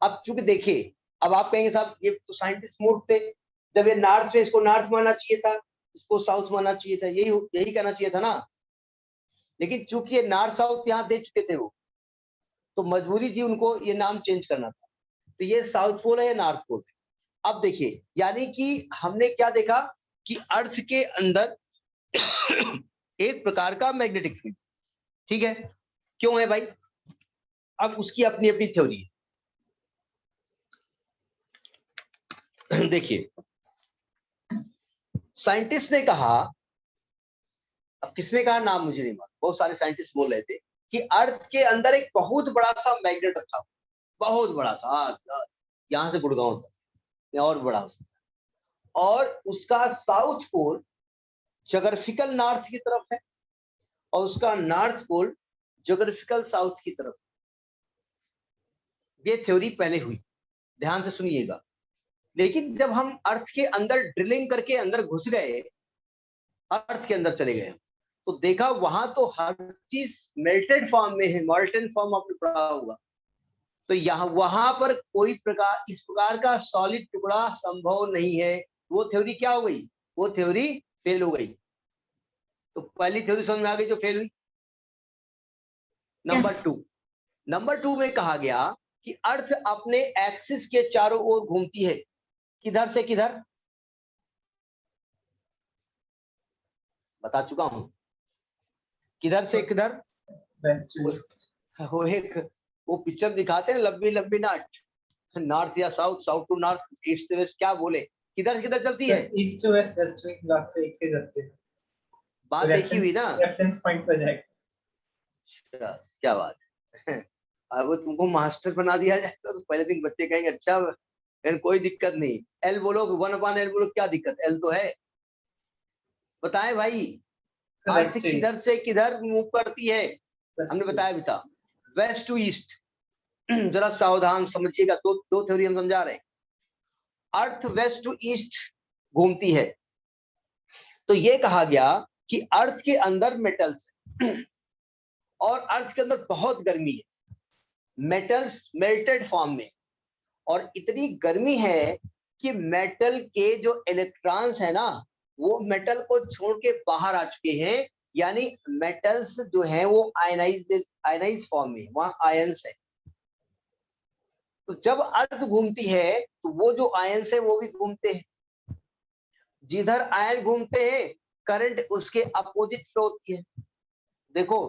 Speaker 1: अब चूंकि देखिए, अब आप कहेंगे साहब ये तो साइंटिस्ट मूर्ख थे, जब ये नॉर्थ है इसको नॉर्थ मानना चाहिए था, इसको साउथ मानना चाहिए था, यही करना चाहिए था ना। लेकिन चूंकि ये नॉर्थ साउथ यहाँ दे चुके थे वो, तो मजबूरी थी उनको ये नाम चेंज करना था। तो ये साउथ पोल है या नॉर्थ पोल है। अब देखिए, यानी कि हमने क्या देखा कि अर्थ के अंदर एक प्रकार का मैग्नेटिक फील्ड, ठीक है, क्यों है भाई? अब उसकी अपनी अपनी थ्योरी है। देखिए साइंटिस्ट ने कहा, अब किसने कहा नाम मुझे नहीं मालूम, बहुत सारे साइंटिस्ट बोल रहे थे कि अर्थ के अंदर एक बहुत बड़ा सा मैग्नेट रखा हुआ, बहुत बड़ा सा, यहां से गुड़गांव तक और बड़ा हो सकता है, और उसका साउथ पोल ज्योग्राफिकल नॉर्थ की तरफ है और उसका नॉर्थ पोल ज्योग्राफिकल साउथ की तरफ। ये थ्योरी पहले हुई, ध्यान से सुनिएगा। लेकिन जब हम अर्थ के अंदर ड्रिलिंग करके अंदर घुस गए, अर्थ के अंदर चले गए, तो देखा वहां तो हर चीज मेल्टेड फॉर्म में है, मॉल्टन फॉर्म आपने पढ़ा होगा। तो यहाँ वहां पर कोई प्रकार इस प्रकार का सॉलिड टुकड़ा संभव नहीं है। वो थ्योरी क्या हो गई? वो थ्योरी फेल हो गई। तो पहली थ्योरी समझ में आ गई जो फेल हुई।
Speaker 3: Yes.
Speaker 1: नंबर टू में कहा गया कि अर्थ अपने एक्सिस के चारों ओर घूमती है। किधर से किधर? बता चुका हूं, किधर से किधर?
Speaker 2: वेस्ट।
Speaker 1: वो एक वो पिक्चर दिखाते हैं लंबी लंबी नाट, नॉर्थ या south, south to north, east west, क्या बोले, किधर से किधर चलती है?
Speaker 2: East to west, west to east, आपसे एक ही जाते हैं।
Speaker 1: बात देखी हुई ना?
Speaker 2: रेफरेंस पॉइंट पर जाएगा।
Speaker 1: क्या बात है। अब वो तुमको मास्टर बना दिया जाएगा तो पहले दिन बच्चे कहेंगे अच्छा यार कोई दिक्कत नहीं, एल बोलो 1/L बोलो, क्या दिक्कत, एल तो है। बताएं भाई, अर्थ किधर से किधर मूव करती है? हमने बताया भी था, वेस्ट टू ईस्ट। जरा सावधान समझिएगा, दो थ्योरी हम समझा रहे हैं। अर्थ वेस्ट टू ईस्ट घूमती है। तो ये कहा गया कि अर्थ के अंदर मेटल्स और अर्थ के अंदर बहुत गर्मी है, मेटल्स मेल्टेड फॉर्म में, और इतनी गर्मी है कि मेटल के जो इलेक्ट्रॉन्स है ना, वो मेटल को छोड़ के बाहर आ चुके हैं, यानी मेटल्स जो है वो आयनाइज फॉर्म में, वहां आयंस है। तो जब अर्थ घूमती है तो वो जो आयंस है वो भी घूमते हैं। जिधर आयन घूमते हैं करंट उसके अपोजिट फ्लो होती है। देखो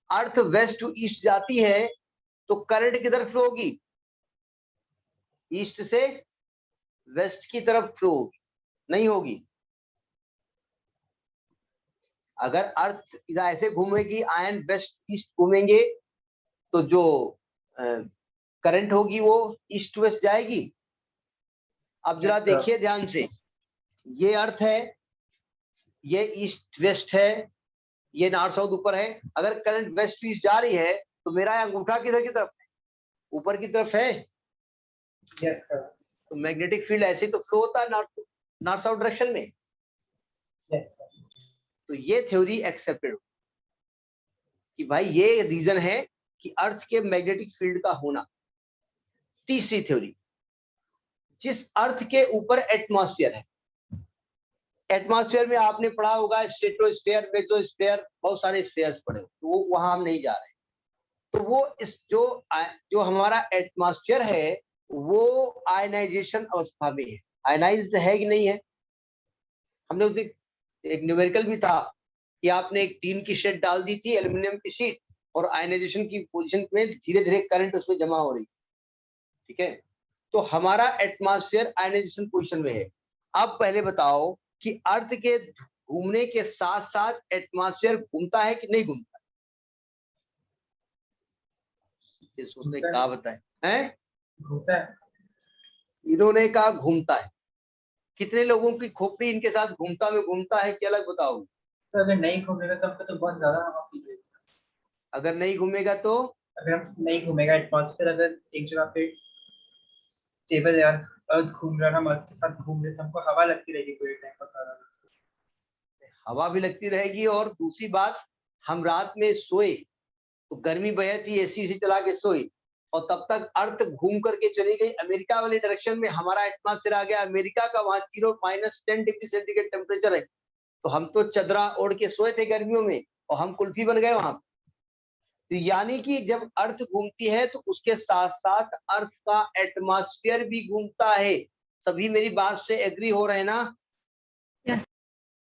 Speaker 1: अर्थ वेस्ट टू ईस्ट जाती है तो करंट किधर फ्लो होगी? ईस्ट से वेस्ट की तरफ फ्लो होगी, नहीं होगी। अगर अर्थ ऐसे घूमेगी, आयन वेस्ट ईस्ट घूमेंगे, तो जो करंट होगी वो ईस्ट वेस्ट जाएगी। अब जरा देखिए ध्यान से, ये अर्थ है, ये ईस्ट वेस्ट है, ये नॉर्थ साउथ ऊपर है। अगर करंट वेस्ट ईस्ट जा रही है तो मेरा अंगूठा किधर की तरफ है? ऊपर की तरफ है।
Speaker 2: Yes sir.
Speaker 1: तो मैग्नेटिक फील्ड ऐसे तो फ्लो होता है नॉर्थ साउथ डायरेक्शन में।
Speaker 2: Yes sir.
Speaker 1: तो ये थ्योरी एक्सेप्टेड कि भाई ये रीजन है कि अर्थ के मैग्नेटिक फील्ड का होना। तीसरी थ्योरी, जिस अर्थ के ऊपर एटमॉस्फेयर है, एटमॉस्फेयर में आपने पढ़ा होगा स्ट्रेटोस्फेयर, मेसोस्फेयर, बहुत सारे स्फेयर्स पढ़े हो, तो वो वहां हम नहीं जा रहे। तो वो इस जो हमारा एटमॉस्फेयर है वो आयनाइजेशन अवस्था में है। आयनाइज्ड है कि नहीं है? हमने उसे एक न्यूमेरिकल भी था कि आपने एक टीन की शीट डाल दी थी, एल्यूमिनियम की शीट, और आयनाइजेशन की पोजीशन में धीरे धीरे करंट उसमें जमा हो रही थी। ठीक है, तो हमारा एटमॉस्फेयर आयनाइजेशन पोजीशन में है। अब पहले बताओ कि अर्थ के घूमने के साथ साथ एटमॉस्फेयर घूमता है कि नहीं घूमता? उसने कहा बताए हैं,
Speaker 2: घूमता है।
Speaker 1: इन्होंने कहा घूमता है। कितने लोगों की खोपड़ी इनके साथ घूमता में घूमता है कि अलग बताओ?
Speaker 2: तो अगर नहीं घूमेगा तो हमको तो बहुत ज्यादा हवा फील होगी।
Speaker 1: अगर नहीं घूमेगा तो
Speaker 2: अगर हम नहीं घूमेगा, एटमॉस्फेयर अगर एक जगह पे स्टेबल है, अर्थ घूम रहा है, हम अर्थ के साथ घूम रहे, तो हमको हवा लगती रहेगी पूरे टाइम पर।
Speaker 1: हवा भी लगती रहेगी, और दूसरी बात, हम रात में सोए तो गर्मी बहे थी, एसी से चला के सोई, और तब तक अर्थ घूम करके चली गई अमेरिका वाले डायरेक्शन में, हमारा एटमॉस्फेयर आ गया अमेरिका का, वहां 0 - 10 डिग्री सेंटीग्रेड टेम्परेचर है, तो हम तो चदरा ओढ़ के सोए थे गर्मियों में, और हम कुल्फी बन गए वहां। तो यानी कि जब अर्थ घूमती है तो उसके साथ साथ अर्थ का एटमॉस्फेयर भी घूमता है। सभी मेरी बात से एग्री हो रहे हैं ना?
Speaker 3: Yes.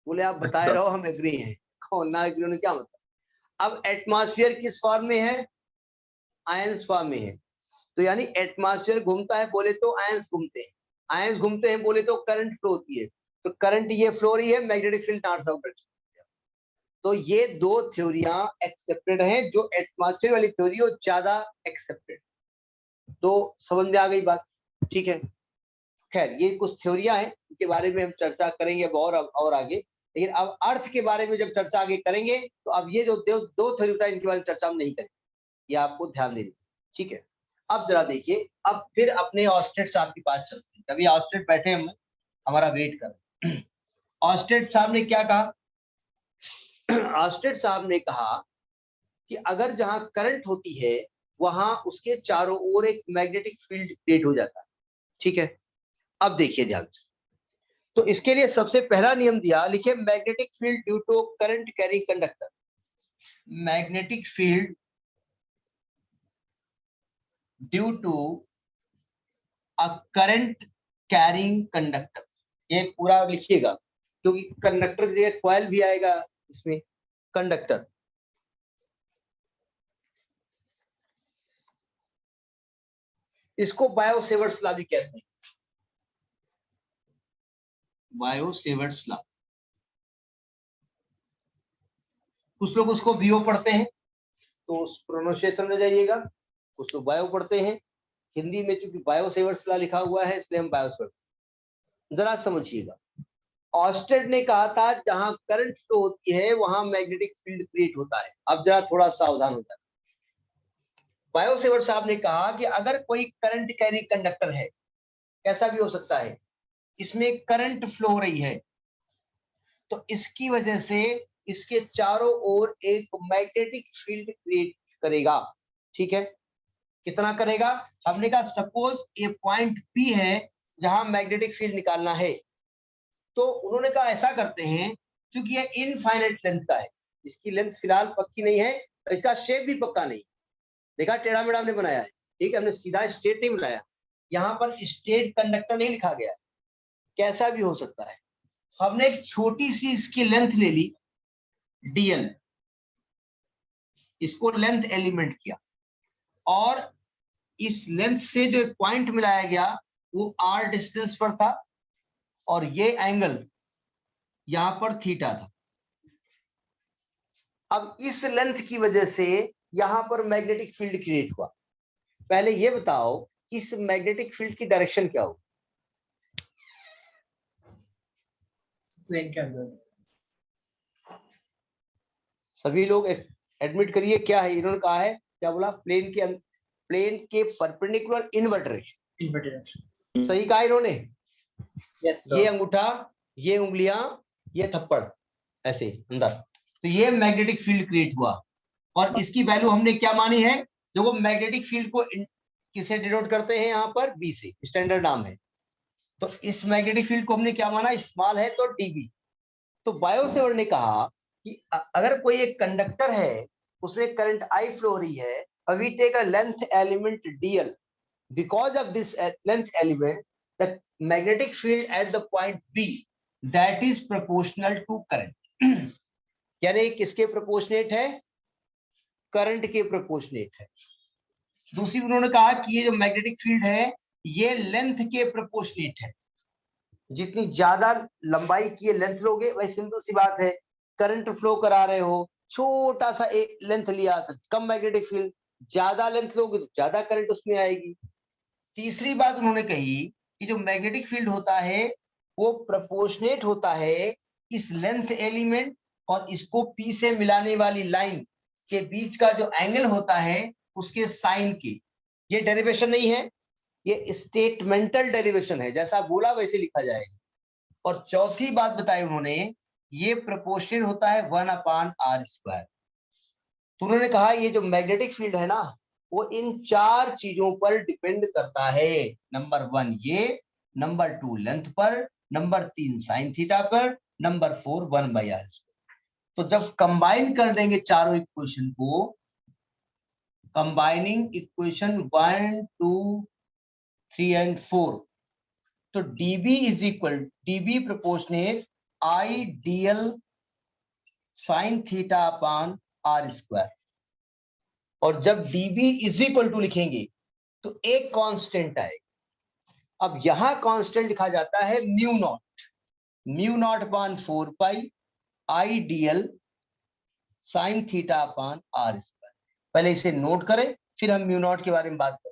Speaker 1: बोले आप बताए रहो, हम एग्री हैं। कौन ना एग्री होने क्या मतलब? अब एटमॉस्फेयर किस फॉर्म में है? आयंस फॉर्म में है। तो यानी एटमॉस्फेयर घूमता है बोले तो आयंस घूमते हैं, आयंस घूमते हैं बोले तो करंट फ्लो होती है, तो करंट ये फ्लो रही है, मैग्नेटिक फील्ड नॉर्थ साउथ। तो ये दो थ्योरियां एक्सेप्टेड हैं, जो एटमॉस्फेयर वाली थ्योरी है ज्यादा एक्सेप्टेड। तो समझ में आ गई बात? ठीक है, खैर ये कुछ थ्योरियां हैं, इनके बारे में हम चर्चा करेंगे अब और आगे। लेकिन अब अर्थ के बारे में जब चर्चा आगे करेंगे तो अब ये जो दो थ्योरी था इनके बारे में चर्चा हम नहीं करेंगे, ये आपको ध्यान देनी। ठीक है, अब जरा देखिए, अब फिर अपने ऑस्टेट साहब के पास चलते हैं। अभी ऑस्टेट बैठे हम हमारा वेट कर। ऑस्टेट साहब ने क्या कहा? ऑस्टेट साहब ने कहा कि अगर जहां करंट होती है वहां उसके चारों ओर एक मैग्नेटिक फील्ड क्रिएट हो जाता है। ठीक है, अब देखिए ध्यान से, तो इसके लिए सबसे पहला नियम दिया, लिखिए magnetic field due to current carrying conductor. Magnetic field due to a current carrying conductor, ये पूरा लिखिएगा, क्योंकि कंडक्टर की जगह कॉइल भी आएगा इसमें, कंडक्टर। इसको बायो सेवर्ट्स लॉ भी कहते हैं, बायो सेवर्ट्स लॉ। कुछ लोग उसको बीओ पढ़ते हैं तो उस प्रोनाउंसिएशन में जाइएगा, कुछ लोग बायो पढ़ते हैं। हिंदी में चूंकि बायो सेवर्ट्स लॉ लिखा हुआ है इसलिए हम बायो सेवर्ट्स। जरा समझिएगा, ऑस्टेड ने कहा था जहां करंट फ्लो होती है वहां मैग्नेटिक फील्ड क्रिएट होता है। अब जरा थोड़ा सावधान हो जाए। बायो सेवर्ट्स साहब ने कहा कि अगर कोई करंट कैरी कंडक्टर है, कैसा भी हो सकता है, इसमें करंट फ्लो हो रही है, तो इसकी वजह से इसके चारों ओर एक मैग्नेटिक फील्ड क्रिएट करेगा। ठीक है, कितना करेगा? हमने कहा सपोज ये पॉइंट पी है जहां मैग्नेटिक फील्ड निकालना है, तो उन्होंने कहा ऐसा करते हैं, क्योंकि ये इनफाइनाइट लेंथ का है, इसकी लेंथ फिलहाल पक्की नहीं है, और इसका शेप भी पक्का नहीं। देखा, टेढ़ा मेढ़ा हमने बनाया है, ठीक है, हमने सीधा स्ट्रेट नहीं बनाया, यहाँ पर स्ट्रेट कंडक्टर नहीं लिखा गया है, कैसा भी हो सकता है। हमने एक छोटी सी इसकी लेंथ ले ली, डीएल, इसको लेंथ एलिमेंट किया, और इस लेंथ से जो पॉइंट मिलाया गया वो आर डिस्टेंस पर था, और ये एंगल यहां पर थीटा था। अब इस लेंथ की वजह से यहां पर मैग्नेटिक फील्ड क्रिएट हुआ। पहले ये बताओ इस मैग्नेटिक फील्ड की डायरेक्शन क्या हो?
Speaker 2: प्लेन के अंदर।
Speaker 1: सभी लोग एडमिट करिए, क्या है इन्होंने कहा है, क्या बोला? प्लेन के perpendicular invert direction.
Speaker 2: Invert direction
Speaker 1: सही कहा इन्होंने।
Speaker 2: यस
Speaker 1: ये अंगूठा, ये उंगलियां, ये थप्पड़, ऐसे अंदर, तो ये मैग्नेटिक फील्ड क्रिएट हुआ, और इसकी वैल्यू हमने क्या मानी है? देखो मैग्नेटिक फील्ड को किसे डिनोट करते हैं? यहाँ पर बी से, स्टैंडर्ड नाम है। तो इस मैग्नेटिक फील्ड को हमने क्या माना? स्मॉल है तो डीबी। तो बायोसेवर ने कहा कि अगर कोई एक कंडक्टर है उसमें करंट आई फ्लो हो रही है, we take a length element dl. Because of this length element, the magnetic field at the point B, that is proportional to current. यानी किसके प्रोपोर्शनेट है? करंट के प्रोपोर्शनेट है। दूसरी उन्होंने कहा कि ये जो मैग्नेटिक फील्ड है ये लेंथ के प्रोपोर्शनेट है। जितनी ज्यादा लंबाई की लेंथ लोगे वही सिंपल सी बात है, करंट फ्लो करा रहे हो, छोटा सा एक लेंथ लिया तो कम मैग्नेटिक फील्ड, ज्यादा लेंथ लोगे तो ज्यादा करंट उसमें आएगी। तीसरी बात उन्होंने कही कि जो मैग्नेटिक फील्ड होता है वो प्रोपोर्शनेट होता है इस लेंथ एलिमेंट और इसको पी से मिलाने वाली लाइन के बीच का जो एंगल होता है उसके साइन की। ये डेरिवेशन नहीं है, ये स्टेटमेंटल डेरिवेशन है, जैसा बोला वैसे लिखा जाएगा। और चौथी बात बताई उन्होंने, ये प्रोपोर्शनल होता है 1/r²। तो उन्होंने कहा ये जो मैग्नेटिक फील्ड है ना वो इन चार चीजों पर डिपेंड करता है। नंबर 1 ये, नंबर 2 लेंथ पर, नंबर 3 साइन थीटा पर, नंबर 4 1/r²। तो जब कंबाइन कर देंगे चारों इक्वेशन को, कंबाइनिंग इक्वेशन 1 2 3 एंड 4, तो dB is equal dB proportionate I dl sine theta upon r²। और जब dB इज इक्वल टू लिखेंगे तो एक कांस्टेंट आएगा। अब यहां कांस्टेंट लिखा जाता है mu naught upon 4 pi I dl sine theta upon r²। पहले इसे नोट करें फिर हम म्यू नॉट के बारे में बात करें।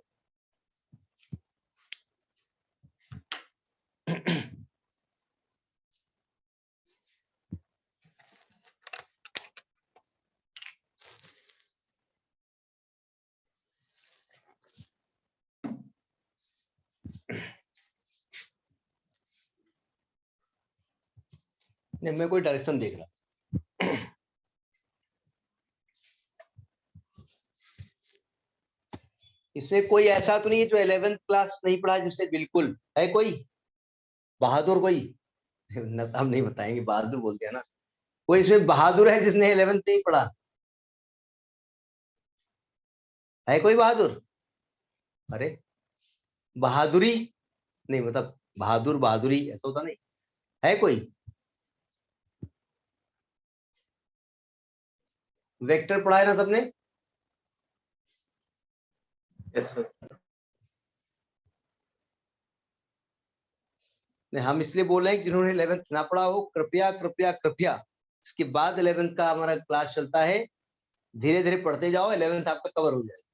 Speaker 1: नहीं, मैं कोई डायरेक्शन देख रहा। इसमें कोई ऐसा तो नहीं है जो 11th क्लास नहीं पढ़ा जिससे बिल्कुल है कोई बहादुर? कोई हम नहीं बताएंगे, बहादुर बोलते हैं ना। कोई इसमें बहादुर है जिसने 11th नहीं पढ़ा? है कोई बहादुर? अरे बहादुरी नहीं, मतलब बहादुर बहादुरी ऐसा होता नहीं है। कोई वेक्टर पढ़ा है ना सबने?
Speaker 2: Yes sir.
Speaker 1: नहीं, हम इसलिए बोल रहे हैं कि जिन्होंने 11th ना पढ़ा हो कृपया कृपया कृपया इसके बाद 11th का हमारा क्लास चलता है, धीरे धीरे पढ़ते जाओ, 11th आपका कवर हो जाएगा।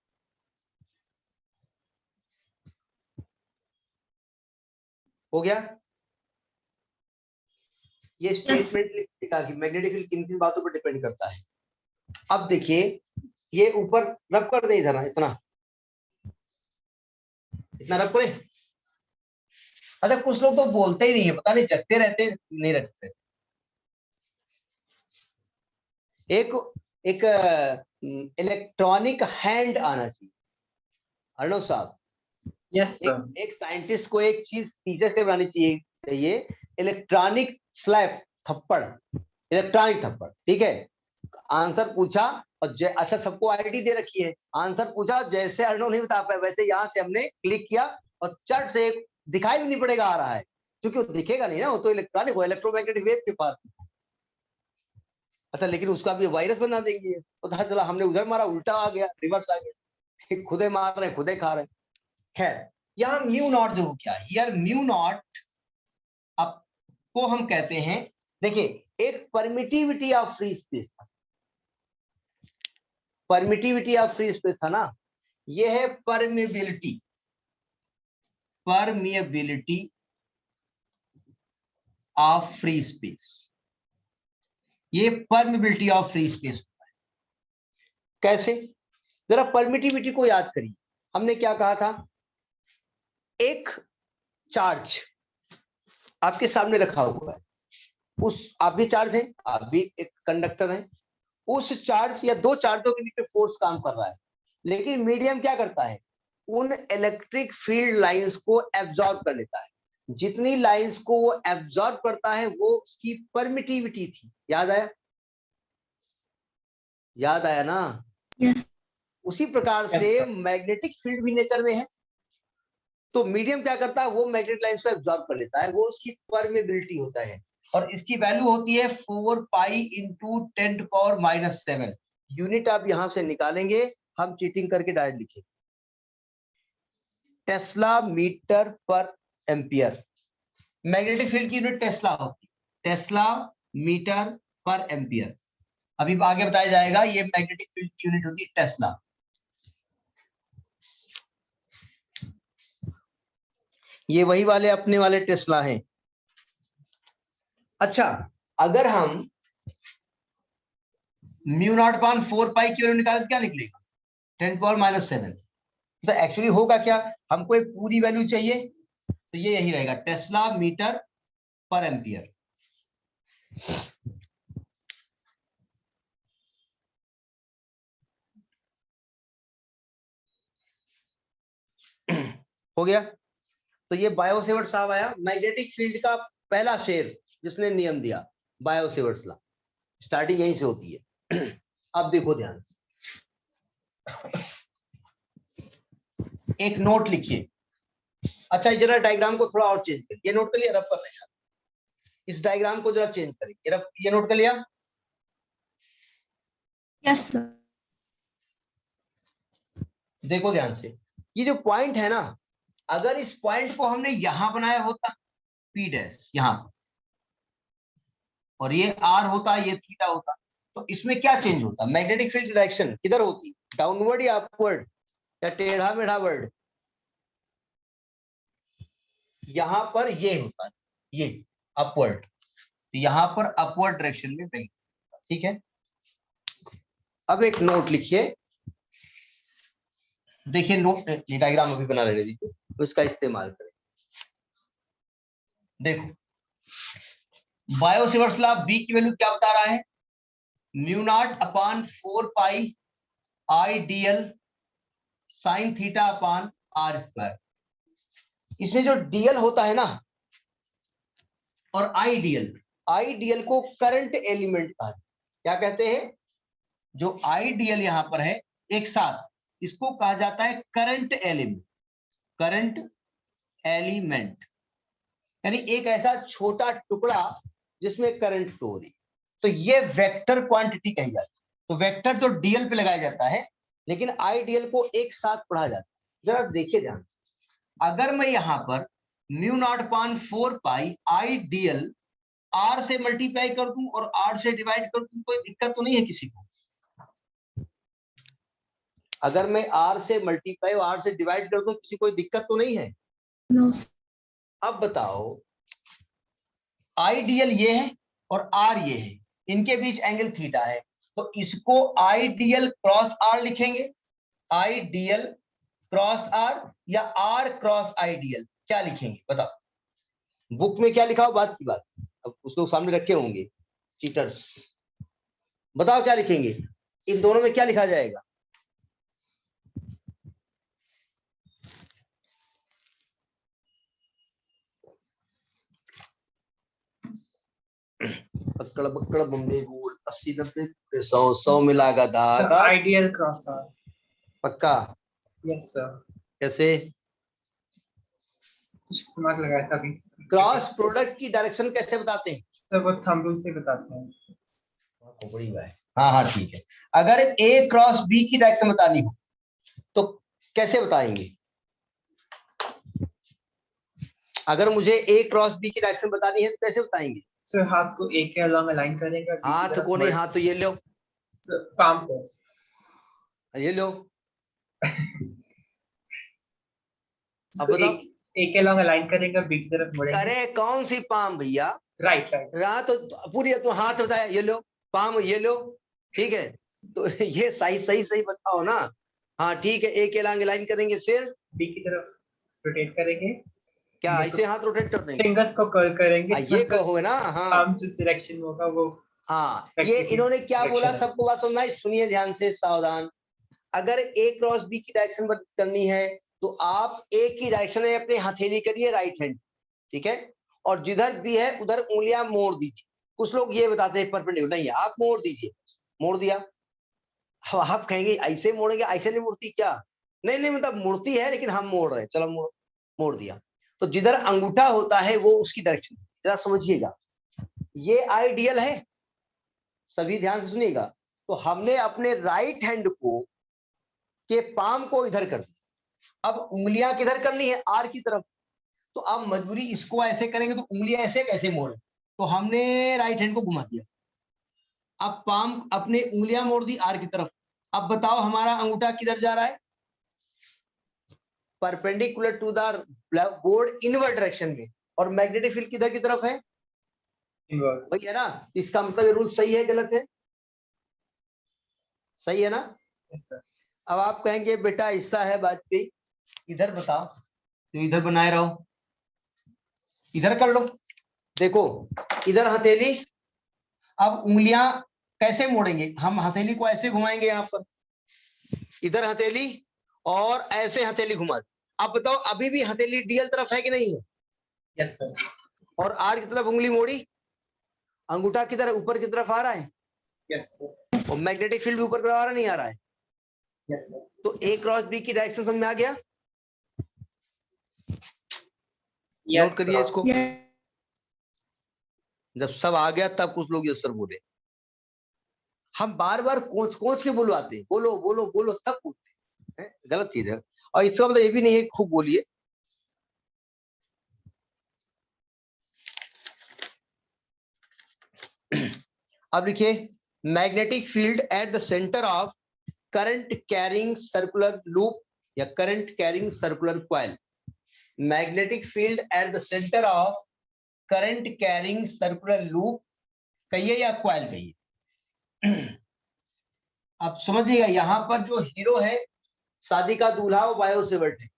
Speaker 1: हो गया? ये स्टेटमेंट लिखा कि मैग्नेटिक फील्ड किन किन बातों पर डिपेंड करता है। अब देखिए ये ऊपर रब कर दे, इधर इतना इतना रब करे। अच्छा कुछ लोग तो बोलते ही नहीं है, पता नहीं जगते रहते नहीं रखते। एक इलेक्ट्रॉनिक हैंड आना चाहिए। अर्णव साहब,
Speaker 2: यस सर।
Speaker 1: एक साइंटिस्ट को एक चीज टीचर से बनानी चाहिए, इलेक्ट्रॉनिक स्लैप, थप्पड़, इलेक्ट्रॉनिक थप्पड़। ठीक है, आंसर पूछा और अच्छा सबको आईडी दे रखी है, आंसर पूछा जैसे अर्णव नहीं बता पाया वैसे यहाँ से हमने क्लिक किया और चट से दिखाई भी नहीं पड़ेगा आ रहा है, क्योंकि वो दिखेगा नहीं ना, वो तो इलेक्ट्रॉनिक हो, इलेक्ट्रोमैग्नेटिक वेव के पास। अच्छा लेकिन उसका भी वायरस बना देंगे, पता चला हमने उधर मारा उल्टा आ गया, रिवर्स आ गया, खुदे मार रहे खुदे खा रहे। खैर यहाँ म्यू नॉट जो क्या है, यार म्यू नॉट आपको हम कहते हैं, देखिए एक परमिटिविटी ऑफ फ्री स्पेस था, परमिटिविटी ऑफ फ्री स्पेस था ना, ये है permeability, permeability of free space. ये परमिबिलिटी ऑफ फ्री स्पेस होता है। कैसे? जरा परमिटिविटी को याद करिए, हमने क्या कहा था, एक चार्ज आपके सामने रखा हुआ है, उस आप भी चार्ज हैं, आप भी एक कंडक्टर हैं, उस चार्ज या दो चार्जों के बीच में फोर्स काम कर रहा है, लेकिन मीडियम क्या करता है, उन इलेक्ट्रिक फील्ड लाइंस को एब्जॉर्ब कर लेता है। जितनी लाइंस को वो एब्जॉर्ब करता है वो उसकी परमिटिविटी थी। याद आया? याद आया ना?
Speaker 3: Yes.
Speaker 1: उसी प्रकार से मैग्नेटिक फील्ड भी नेचर में है। तो मीडियम क्या करता है, वो मैग्नेटिक लाइंस को एब्जॉर्ब कर लेता है, वो उसकी परमेबिलिटी होता है, और इसकी वैल्यू होती है 4 पाई इंटू 10⁻⁷। यूनिट आप यहां से निकालेंगे, हम चीटिंग करके डायरेक्ट लिखेंगे टेस्ला मीटर पर एम्पियर। मैग्नेटिक फील्ड की यूनिट टेस्ला होती है, टेस्ला मीटर पर एम्पियर। अभी आगे बताया जाएगा, ये मैग्नेटिक फील्ड की यूनिट होती है टेस्ला। ये वही वाले अपने वाले टेस्ला हैं। अच्छा, अगर हम μ0/4 पाई की वैल्यू निकालें तो क्या निकलेगा, 10⁻⁷। तो एक्चुअली होगा क्या, हमको एक पूरी वैल्यू चाहिए, तो ये यही रहेगा टेस्ला मीटर पर एम्पियर। हो गया। तो ये बायो-सेवर्ट साहब आया, मैग्नेटिक फील्ड का पहला शेर जिसने नियम दिया, बायो-सेवर्ट लॉ। स्टार्टिंग यहीं से होती है। अब देखो ध्यान से, एक नोट लिखिए। अच्छा, जरा डायग्राम को थोड़ा और चेंज करिए, ये नोट कर लिया, रब कर लेना। इस डायग्राम को जरा चेंज करिए, ये नोट कर लिया।
Speaker 3: Yes sir.
Speaker 1: देखो ध्यान से, ये जो पॉइंट है ना, अगर इस पॉइंट को हमने यहां बनाया होता P डैश यहां, और ये R होता, ये थीटा होता, तो इसमें क्या चेंज होता, मैग्नेटिक फील्ड डायरेक्शन किधर होती, डाउनवर्ड या अपवर्ड या टेढ़ा मेढ़ा वर्ड। यहां पर ये होता है, ये अपवर्ड, तो यहां पर अपवर्ड डायरेक्शन में मैग्नेटिक, ठीक है। अब एक नोट लिखिए, देखिए नोट डायग्राम अभी बना लेने दीजिए, तो इसका इस्तेमाल करें। देखो, बायो-सेवर्ट लॉ बी की वैल्यू क्या बता रहा है, μ0/4 pi I dl sine theta upon r square. इसमें जो dl होता है ना, और आईडीएल को करंट एलिमेंट का क्या कहते हैं, जो आईडीएल यहां पर है एक साथ, इसको कहा जाता है करंट एलिमेंट। करंट एलिमेंट यानी एक ऐसा छोटा टुकड़ा जिसमें करंट फ्लो हो रही, तो ये वेक्टर क्वांटिटी कही जाती है। तो वेक्टर तो डीएल पे लगाया जाता है, लेकिन आईडीएल को एक साथ पढ़ा जाता है। जरा देखिए ध्यान से, अगर मैं यहां पर μ0/4 पाई आई डीएल आर से मल्टीप्लाई कर दूं और आर से डिवाइड कर दूं, कोई दिक्कत तो नहीं है किसी को। अगर मैं आर से मल्टीप्लाई और आर से डिवाइड कर दूं, किसी कोई दिक्कत तो नहीं है।
Speaker 3: नो।
Speaker 1: अब बताओ, आईडीएल ये है और आर ये है, इनके बीच एंगल थीटा है, तो इसको आईडीएल क्रॉस आर लिखेंगे, आईडीएल क्रॉस आर या आर क्रॉस आईडीएल, क्या लिखेंगे बताओ। बुक में क्या लिखा हो बात की बात, अब उसको सामने रखे होंगे चीटर्स, बताओ क्या लिखेंगे, इन दोनों में क्या लिखा जाएगा। पकड़ पकड़ बम्बे गोल 80 90 100 100 मिलागा धागा,
Speaker 2: आइडियल क्रॉस आर।
Speaker 1: पक्का।
Speaker 2: Yes sir.
Speaker 1: कैसे,
Speaker 2: कुछ दिमाग लगाया था अभी।
Speaker 1: क्रॉस प्रोडक्ट की डायरेक्शन कैसे बताते हैं
Speaker 2: सर वो थंब रूल से बताते हैं।
Speaker 1: बड़ी बात है। हाँ हाँ ठीक है, अगर ए क्रॉस बी की डायरेक्शन बतानी हो तो कैसे बताएंगे, अगर मुझे ए क्रॉस बी की डायरेक्शन बतानी है तो कैसे बताएंगे।
Speaker 2: सर हाथ को ए के अलोंग अलाइन करेंगे,
Speaker 1: हाथ को नहीं, हाथ तो ये लो,
Speaker 2: पाम को
Speaker 1: ये लो। अब बताओ,
Speaker 2: ए के अलोंग अलाइन करेंगे, बी की तरफ मुड़ेंगे।
Speaker 1: करे कौन सी पाम भैया,
Speaker 2: राइट राइट।
Speaker 1: हाँ तो पूरी तो हाथ बताया, ये लो पाम, ये लो, ठीक है। तो ये सही सही सही बताओ ना। हाँ ठीक है, ए के लाइन करेंगे, फिर
Speaker 2: बी की तरफ रोटेट करेंगे,
Speaker 1: क्या ऐसे हाथ रोटेट कर देंगे,
Speaker 2: फिंगर्स को कर्ल करेंगे,
Speaker 1: ये कहो ना। हाँ
Speaker 2: पाम जिस डायरेक्शन में होगा वो।
Speaker 1: हाँ, ये इन्होंने क्या बोला, सबको बात सुनना है, सुनिए ध्यान से सावधान। अगर ए क्रॉस बी की डायरेक्शन करनी है तो आप ए की डायरेक्शन में अपने हथेली करिए राइट हैंड, ठीक है, और जिधर भी है उधर उंगलियां मोड़ दीजिए। कुछ लोग ये बताते हैं परपेंडिकुलर, नहीं है आप मोड़ दीजिए, मोड़ दिया, अब आप कहेंगे ऐसे मोड़ेंगे, ऐसे नहीं मुड़ती क्या? नहीं नहीं, मतलब मुड़ती है लेकिन हम मोड़ रहे हैं, चलो मोड़ दिया। तो जिधर अंगूठा होता है वो उसकी डायरेक्शन, जरा समझिएगा। ये आइडियल है, सभी ध्यान से सुनिएगा। तो हमने अपने राइट हैंड को के पाम को इधर कर दिया, अब उंगलियां किधर करनी है? आर की तरफ। तो अब मजबूरी इसको ऐसे करेंगे तो उंगलियां ऐसे कैसे मोड़े? तो हमने राइट हैंड को घुमा दिया, अब पाम अपने उंगलियां मोड़ दी आर की तरफ। अब बताओ हमारा अंगूठा किधर जा रहा है? Perpendicular to the board inward direction में। और मैग्नेटिक फील्ड किधर की तरफ है?
Speaker 2: इनवर्ड।
Speaker 1: वही है ना? इसका मतलब ये रूल सही है गलत है? सही है ना?
Speaker 2: Yes sir.
Speaker 1: अब आप कहेंगे बेटा ऐसा है वाजपेयी, इधर बताओ, तो इधर बनाए रहो, इधर कर लो। देखो इधर हथेली, अब उंगलियां कैसे मोड़ेंगे? हम हथेली को ऐसे घुमाएंगे यहाँ पर, इधर हथेली और ऐसे हथेली घुमा। अब बताओ अभी भी हथेली डीएल तरफ है कि नहीं है?
Speaker 2: Yes sir.
Speaker 1: और आर की तरफ उंगली मोड़ी, अंगूठा किधर ऊपर की तरफ आ रहा है,
Speaker 2: यस सर।
Speaker 1: और मैग्नेटिक फील्ड भी ऊपर की तरफ आ रहा नहीं आ रहा है?
Speaker 2: Yes sir.
Speaker 1: तो ए क्रॉस बी की डायरेक्शन समझ में आ गया?
Speaker 2: यस
Speaker 1: नोट करिए इसको।
Speaker 3: yes,
Speaker 1: जब सब आ गया तब कुछ लोग यस सर बोले। हम बार बार कोच कोच के बुलवाते, बोलो बोलो बोलो तब पूछते हैं, गलत चीज है। और इसका मतलब ये भी नहीं है खूब बोलिए। अब लिखिए, magnetic field at the centre of current carrying circular loop या current carrying circular coil. Magnetic field at the centre of current carrying circular loop कहिए या कॉइल कहिए। अब समझिएगा, यहाँ पर जो हीरो है, शादी का दूल्हा वो बायो से बैठे,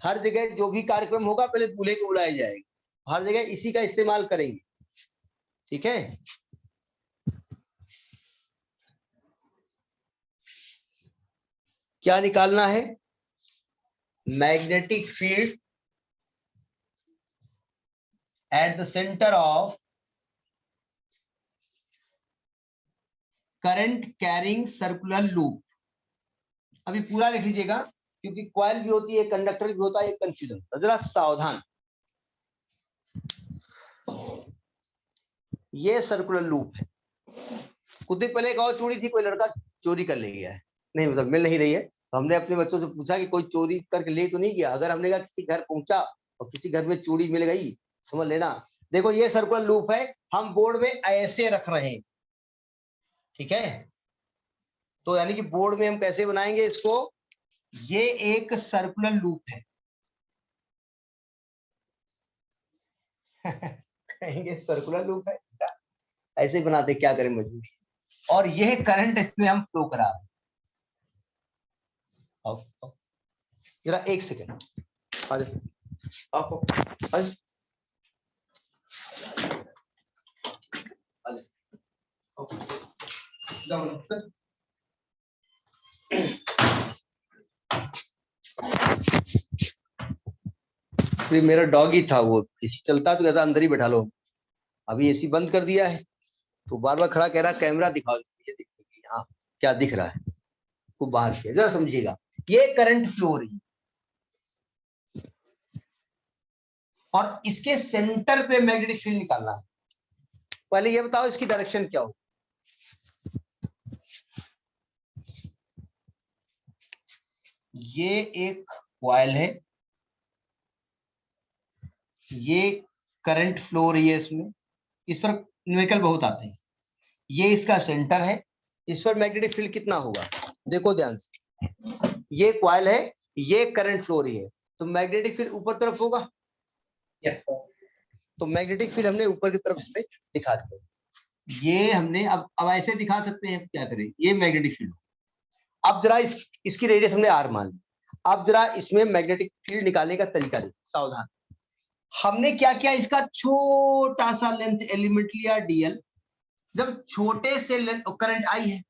Speaker 1: हर जगह जो भी कार्यक्रम होगा पहले दूल्हे को बुलाया जाएगा, हर जगह इसी का इस्तेमाल करेंगे, ठीक है? क्या निकालना है? Magnetic field at the centre of current carrying circular loop. अभी पूरा लिख लीजिएगा, क्योंकि कॉइल भी होती है, कंडक्टर भी होता है, कंफ्यूजन, जरा सावधान। ये सर्कुलर लूप है। कुछ दिन पहले एक और चोरी थी, कोई लड़का चोरी कर ले गया है, नहीं मतलब मिल नहीं रही है, तो हमने अपने बच्चों से पूछा कि कोई चोरी करके ले तो नहीं गया? अगर हमने कहा किसी घर पहुंचा और किसी घर में चोरी मिल गई, समझ लेना। देखो ये सर्कुलर लूप है, हम बोर्ड में ऐसे रख रहे हैं, ठीक है? तो यानी कि बोर्ड में हम कैसे बनाएंगे इसको? ये एक सर्कुलर लूप है। कहेंगे सर्कुलर लूप है, ऐसे ही बनाते, क्या करें मजबूरी। और यह करंट इसमें हम फ्लो करा रहे हैं। जरा एक सेकेंड, आ जाओ, आओ, आ जाओ, आ जाओ, जाओ। फिर मेरा डॉग ही था, वो एसी चलता तो कहता अंदर ही बैठा लो, अभी एसी बंद कर दिया है, तो बार बार खड़ा कह रहा कैमरा दिखाओ, ये देखिए यहाँ क्या दिख रहा है, वो बाहर के, जरा समझिएगा। ये करंट फ्लो हो रही है और इसके सेंटर पे मैग्नेटिक फील्ड निकालना है। पहले ये बताओ इसकी डायरेक्शन क्या हो? ये एक कॉइल है, ये करंट फ्लो हो रही है इसमें, इस पर न्यूमेरिकल बहुत आते हैं, ये इसका सेंटर है, इस पर मैग्नेटिक फील्ड कितना होगा? देखो ध्यान से, ये कॉइल है, ये करंट फ्लो हो रही है, तो मैग्नेटिक फील्ड ऊपर तरफ होगा।
Speaker 2: Yes sir.
Speaker 1: तो मैग्नेटिक फील्ड हमने ऊपर की तरफ इसमें दिखा दिया, ये हमने अब ऐसे दिखा सकते हैं, क्या करें, ये मैग्नेटिक फील्ड। अब जरा इसकी रेडियस हमने आर मान ली। अब जरा इसमें मैग्नेटिक फील्ड निकालने का तरीका देखिए, सावधान। हमने क्या किया, इसका छोटा सा लेंथ एलिमेंट लिया डीएल। जब छोटे से लेंथ करंट आई है,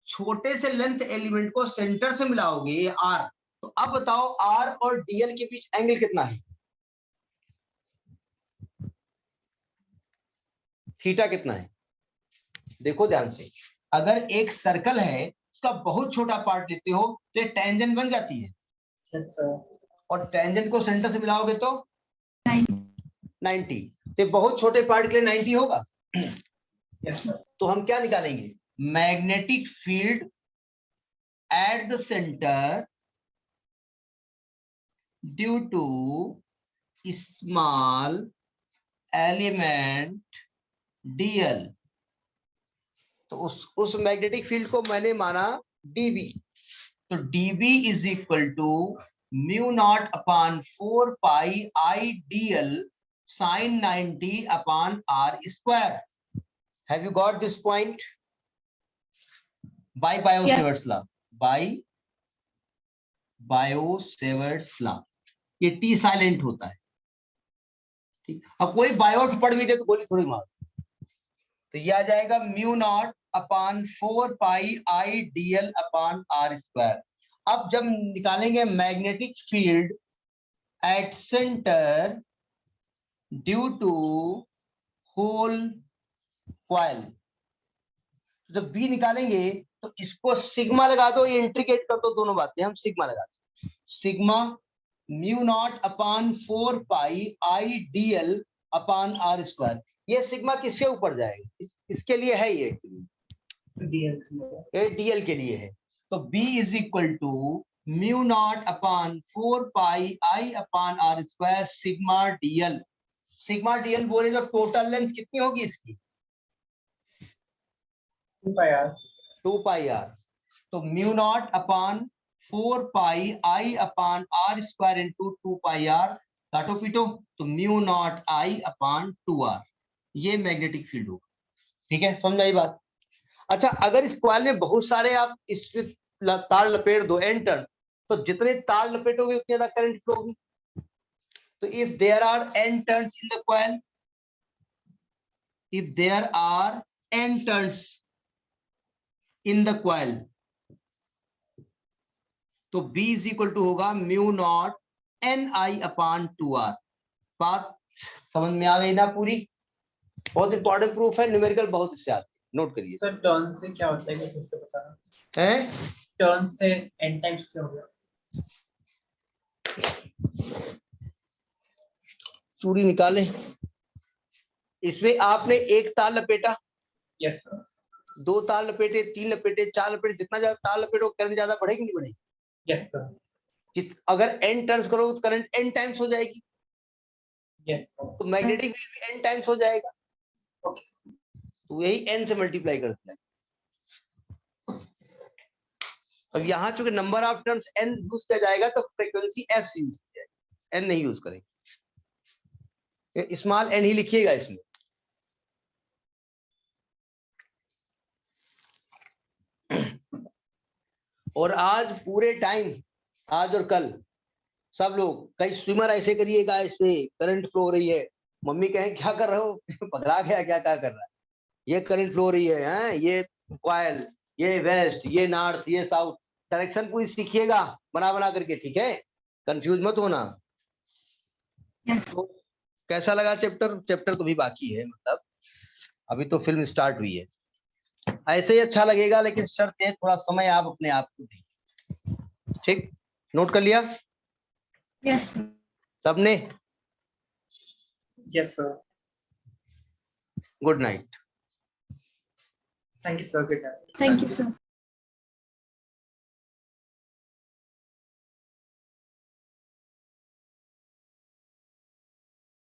Speaker 1: छोटे से लेंथ एलिमेंट को सेंटर से मिलाओगे, ये आर, तो अब बताओ आर और डीएल के बीच एंगल कितना है? थीटा कितना है? देखो ध्यान से, अगर एक सर्कल है उसका बहुत छोटा पार्ट लेते हो तो ये टेंजेंट बन जाती है,
Speaker 2: Yes, sir.
Speaker 1: और टेंजेंट को सेंटर से मिलाओगे तो
Speaker 3: 90.
Speaker 1: 90। तो बहुत छोटे पार्ट के लिए 90 होगा।
Speaker 2: Yes, sir.
Speaker 1: तो हम क्या निकालेंगे, magnetic field at the centre due to small element dl। तो उस मैग्नेटिक फील्ड को मैंने माना dB। तो dB is equal to mu naught upon 4 pi I dl sin 90 upon r square. Have you got this point? By Biot Savart's law, by Biot Savart's law. ये टी साइलेंट होता है, ठीक। अब कोई बायोट पढ़ भी दे तो गोली थोड़ी मार। तो ये आ जाएगा mu naught upon 4 pi I dl upon r square. अब जब निकालेंगे magnetic field at centre due to whole coil, जब बी निकालेंगे तो इसको सिग्मा लगा दो, ये इंट्रीगेट कर दो, दोनों बातें हम सिग्मा लगा दो। Sigma mu naught upon 4 pi I dl upon r square. ये सिग्मा किसके ऊपर जाएगा? इसके लिए है, ये
Speaker 2: DL.
Speaker 1: dl के लिए है। तो b is equal to mu naught upon 4 pi I upon r square sigma dl। Sigma dl बोले तो टोटल लेंथ कितनी होगी इसकी?
Speaker 2: 2 pi r.
Speaker 1: 2 पाई r। तो mu naught upon 4 pi I upon r square into 2 pi r, काटो पीटो, तो mu naught I upon 2r। ये मैग्नेटिक फील्ड होगा, ठीक है, समझ आई बात? अच्छा, अगर इस कॉइल में बहुत सारे आप इस तार लपेट दो n टर्न, तो जितने तार लपेटोगे उतनी ज्यादा करंट फ्लो होगी। तो if there are n turns in the coil, if there are n turns in the coil, तो B इज इक्वल टू होगा mu naught NI upon 2r। बात समझ में आ गई ना पूरी? बहुत इंपॉर्टेंट प्रूफ है, न्यूमेरिकल बहुत इससे आते हैं, नोट करिए।
Speaker 2: सर टर्न से क्या होता है, ये फिर से बताना।
Speaker 1: हैं?
Speaker 2: टर्न से n टाइम्स क्या हो गया?
Speaker 1: चूड़ी निकाले, इसमें आपने एक तार लपेटा,
Speaker 2: यस सर।
Speaker 1: 2 तार लपेटे, 3 लपेटे, 4 लपेटे, जितना ज्यादा तार लपेटो करंट ज्यादा बढ़ेगी नहीं बढ़ेगी?
Speaker 2: Yes sir.
Speaker 1: अगर n टर्न्स करोगे तो करंट n टाइम्स हो जाएगी,
Speaker 2: यस सर।
Speaker 1: तो मैग्नेटिक फील्ड भी n टाइम्स हो जाएगा।
Speaker 2: ओके।
Speaker 1: तो यही n से मल्टीप्लाई करते हैं। अब यहाँ चूंकि number of terms n use किया जाएगा तो फ्रीक्वेंसी f से यूज किया जाएगा, n नहीं यूज करेंगे। स्मॉल n ही लिखिएगा इसमें। और आज पूरे टाइम, आज और कल, सब लोग, कई स्विमर ऐसे करिएगा, ऐसे करंट फ्लो हो रही है, मम्मी कहें क्या कर रहे हो, पगला गया क्या क्या कर रहा है, ये करंट फ्लो हो रही है, हैं? ये कॉइल, ये वेस्ट, ये नॉर्थ, ये साउथ, डायरेक्शन पूरी सीखिएगा बना बना करके, ठीक है, कंफ्यूज मत होना।
Speaker 3: Yes.
Speaker 1: तो कैसा लगा चैप्टर? चैप्टर तो भी बाकी है, मतलब अभी तो फिल्म स्टार्ट हुई है। ऐसे ही अच्छा लगेगा, लेकिन शर्त है थोड़ा समय आप अपने आप को दें, ठीक? नोट कर लिया
Speaker 3: Yes, sir.
Speaker 1: सबने?
Speaker 2: Yes sir.
Speaker 1: Good night.
Speaker 2: Thank you sir. Good night.
Speaker 3: Thank you, sir.